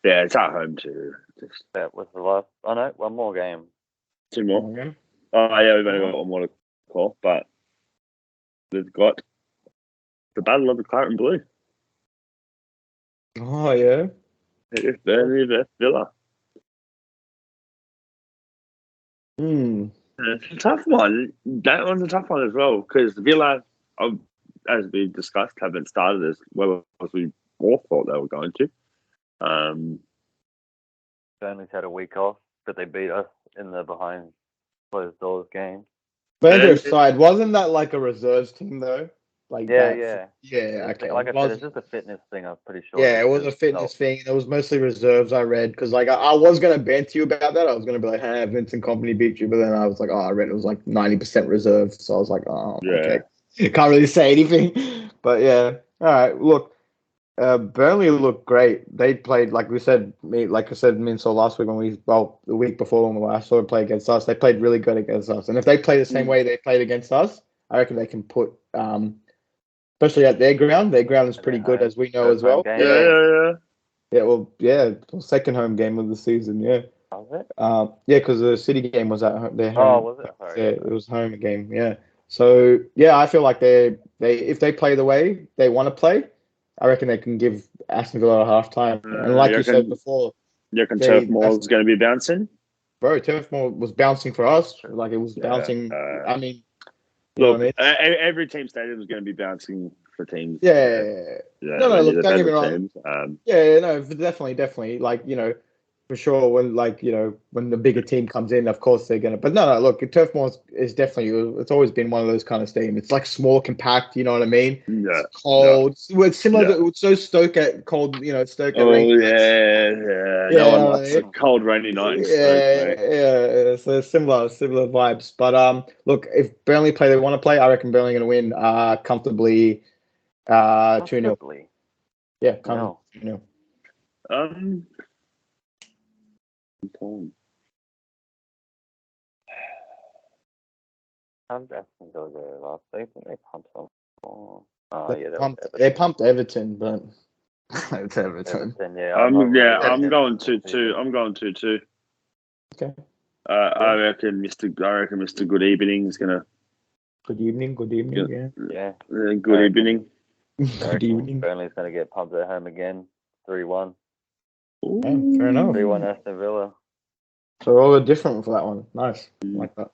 Yeah, it's at home too. That was the last. Oh no, one more game. 2 more. Okay. Oh yeah, we've only got one more to call, but we've got the Battle of the Claret and Blue. Oh yeah. It's Burnley vs Villa. It's a tough one. That one's a tough one as well because Villa, as we discussed, haven't started as well as we all thought they were going to. Burnley's had a week off, but they beat us in the behind closed doors game. Burnley's side, wasn't that like a reserves team though? Yeah. Okay. Like I said, it's just a fitness thing. I'm pretty sure. Yeah, it was a fitness thing. It was mostly reserves. I read because I was gonna bant you about that. I was gonna be like, "Hey, Vincent Company beat you," but then I was like, "Oh, I read it was like 90% reserves." So I was like, "Oh, okay." Can't really say anything, but yeah. All right, look. Burnley looked great. They played like I said, me and so last week the week before when I saw them play against us, they played really good against us. And if they play the same way they played against us, I reckon they can put, especially at their ground is pretty good as we know as well. Yeah. Well, second home game of the season. Yeah. Was it? Yeah, because the City game was at their home. Oh, was it? Sorry. Yeah, it was home game. Yeah. So yeah, I feel like they if they play the way they want to play, I reckon they can give Aston Villa a half time. And like you said before, you reckon Turf Moor is going to be bouncing? Bro, Turf Moor was bouncing for us. Like it was bouncing. I mean, look, every team stadium is going to be bouncing for teams. Yeah. No, look, don't get me wrong. Definitely. Like, for sure when the bigger team comes in, of course they're gonna. But no, look, Turf Moor is definitely. It's always been one of those kind of stadiums. It's like small, compact. You know what I mean? Yeah. It's cold. Yeah. It's similar to it's so Stoke at cold. Stoke at rain. Yeah. No one likes a cold, rainy night in Stoke. Yeah. So similar vibes. But look, if Burnley play, they want to play. I reckon Burnley going to win comfortably. 2-0. Yeah, comfortably 2-0. How did Aston Villa go last season? They pumped some. They pumped Everton, but it's Everton. I'm going 2-2. I'm going 2-2. Okay. I reckon Mr. Good Evening is gonna. Good evening. Yeah. Good evening. Good evening. Burnley's gonna get pumped at home again. 3-1. Yeah, fair enough. 3-1 Aston Villa. So all are different for that one. Nice. Like that.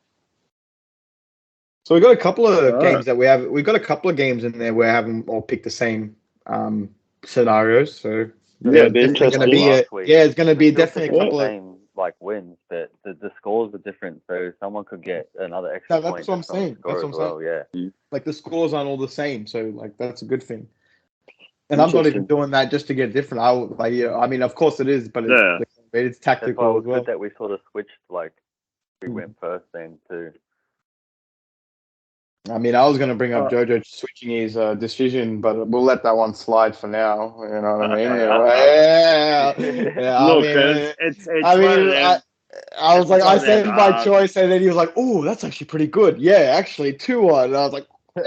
So we got a couple of games that we have. We've got a couple of games in there where we haven't all picked the same scenarios. So it's going to be it's going to be definitely a couple of same wins, but the scores are different. So someone could get another extra point. That's what I'm saying. That's what I'm saying. Yeah. Like the scores aren't all the same, so that's a good thing. And I'm not even doing that just to get different. I mean, of course it is, but it's tactical as well. Good that we sort of switched. We went first then too. I mean, I was going to bring up Jojo switching his decision, but we'll let that one slide for now. You know what I mean? I was like, I said my choice, and then he was like, "Oh, that's actually pretty good." Yeah, actually, 2-1. And I was like, I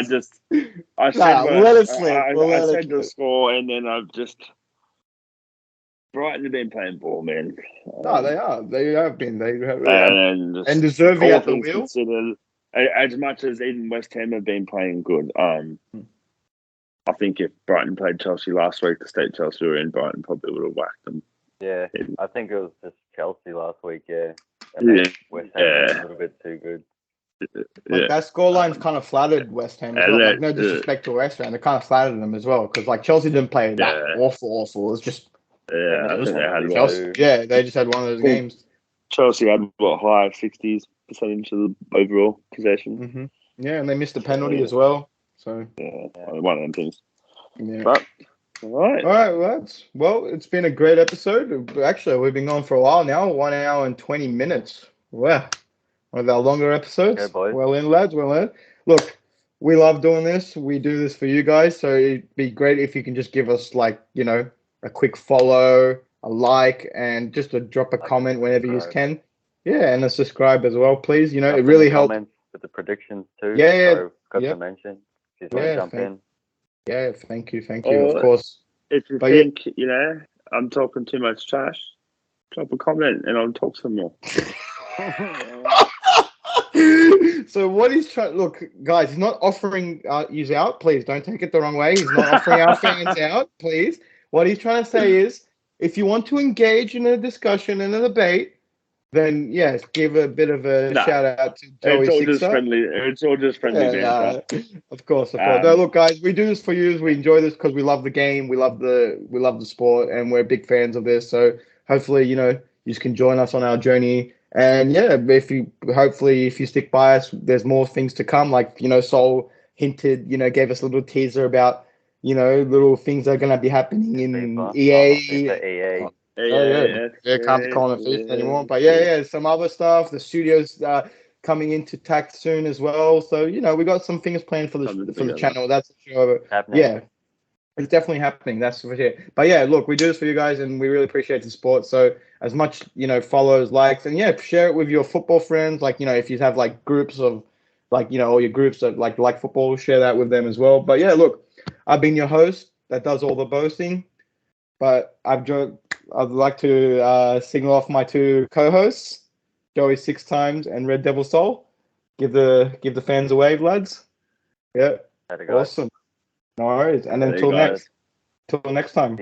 said the score, and then I've just. Brighton have been playing ball, man. No, they are. They have been. They have, and deserving at the wheel. as much as even West Ham have been playing good, I think if Brighton played Chelsea last week, the state Chelsea were in, Brighton probably would have whacked them. Yeah, I think it was just Chelsea last week, and West Ham was a little bit too good. Like that scoreline's kind of flattered West Ham as well. Like, no disrespect to West Ham, it kind of flattered them as well because like Chelsea didn't play that awful. It was just I think they just had one of those games. Chelsea had high 60s percentage of the overall possession. Mm-hmm. Yeah, and they missed a penalty as well. So one of them things. Yeah. But, all right, lads. Well, it's been a great episode. Actually, we've been going for a while now. 1 hour and 20 minutes. Wow. One of our longer episodes. Okay, well in, lads. Well in. Look, we love doing this. We do this for you guys. So it'd be great if you can just give us a quick follow, a like, and just drop a comment whenever you can. Yeah, and a subscribe as well, please. It really helps. With the predictions too. Yeah. Got to mention. If you want to jump in. Yeah, thank you. Of course. If you think, I'm talking too much trash, drop a comment and I'll talk some more. So what he's trying, look, guys, he's not offering you out. Please don't take it the wrong way. He's not offering our fans out, please. What he's trying to say is, if you want to engage in a discussion and a debate, then yes, give a bit of a shout out to Joey. It's all just friendly. Of course. No, look, guys, we do this for you. We enjoy this because we love the game, we love the sport, and we're big fans of this. So hopefully, you can join us on our journey. And if you stick by us, there's more things to come. Like Sol hinted, gave us a little teaser about little things that are going to be happening in EA. Can't be calling it FIFA anymore. But some other stuff. The studio's coming into tact soon as well. So we got some things planned for the channel. That's for sure. Yeah, it's definitely happening. That's for sure. But look, we do this for you guys, and we really appreciate the support. So as much follows, likes, and share it with your football friends. Like if you have like groups of all your groups that like football, share that with them as well. But look, I've been your host that does all the boasting, but I'd like to signal off my two co-hosts, Joey 6 times and Red Devil Soul. Give the fans a wave, lads. Yeah, awesome. No worries. And then till next time.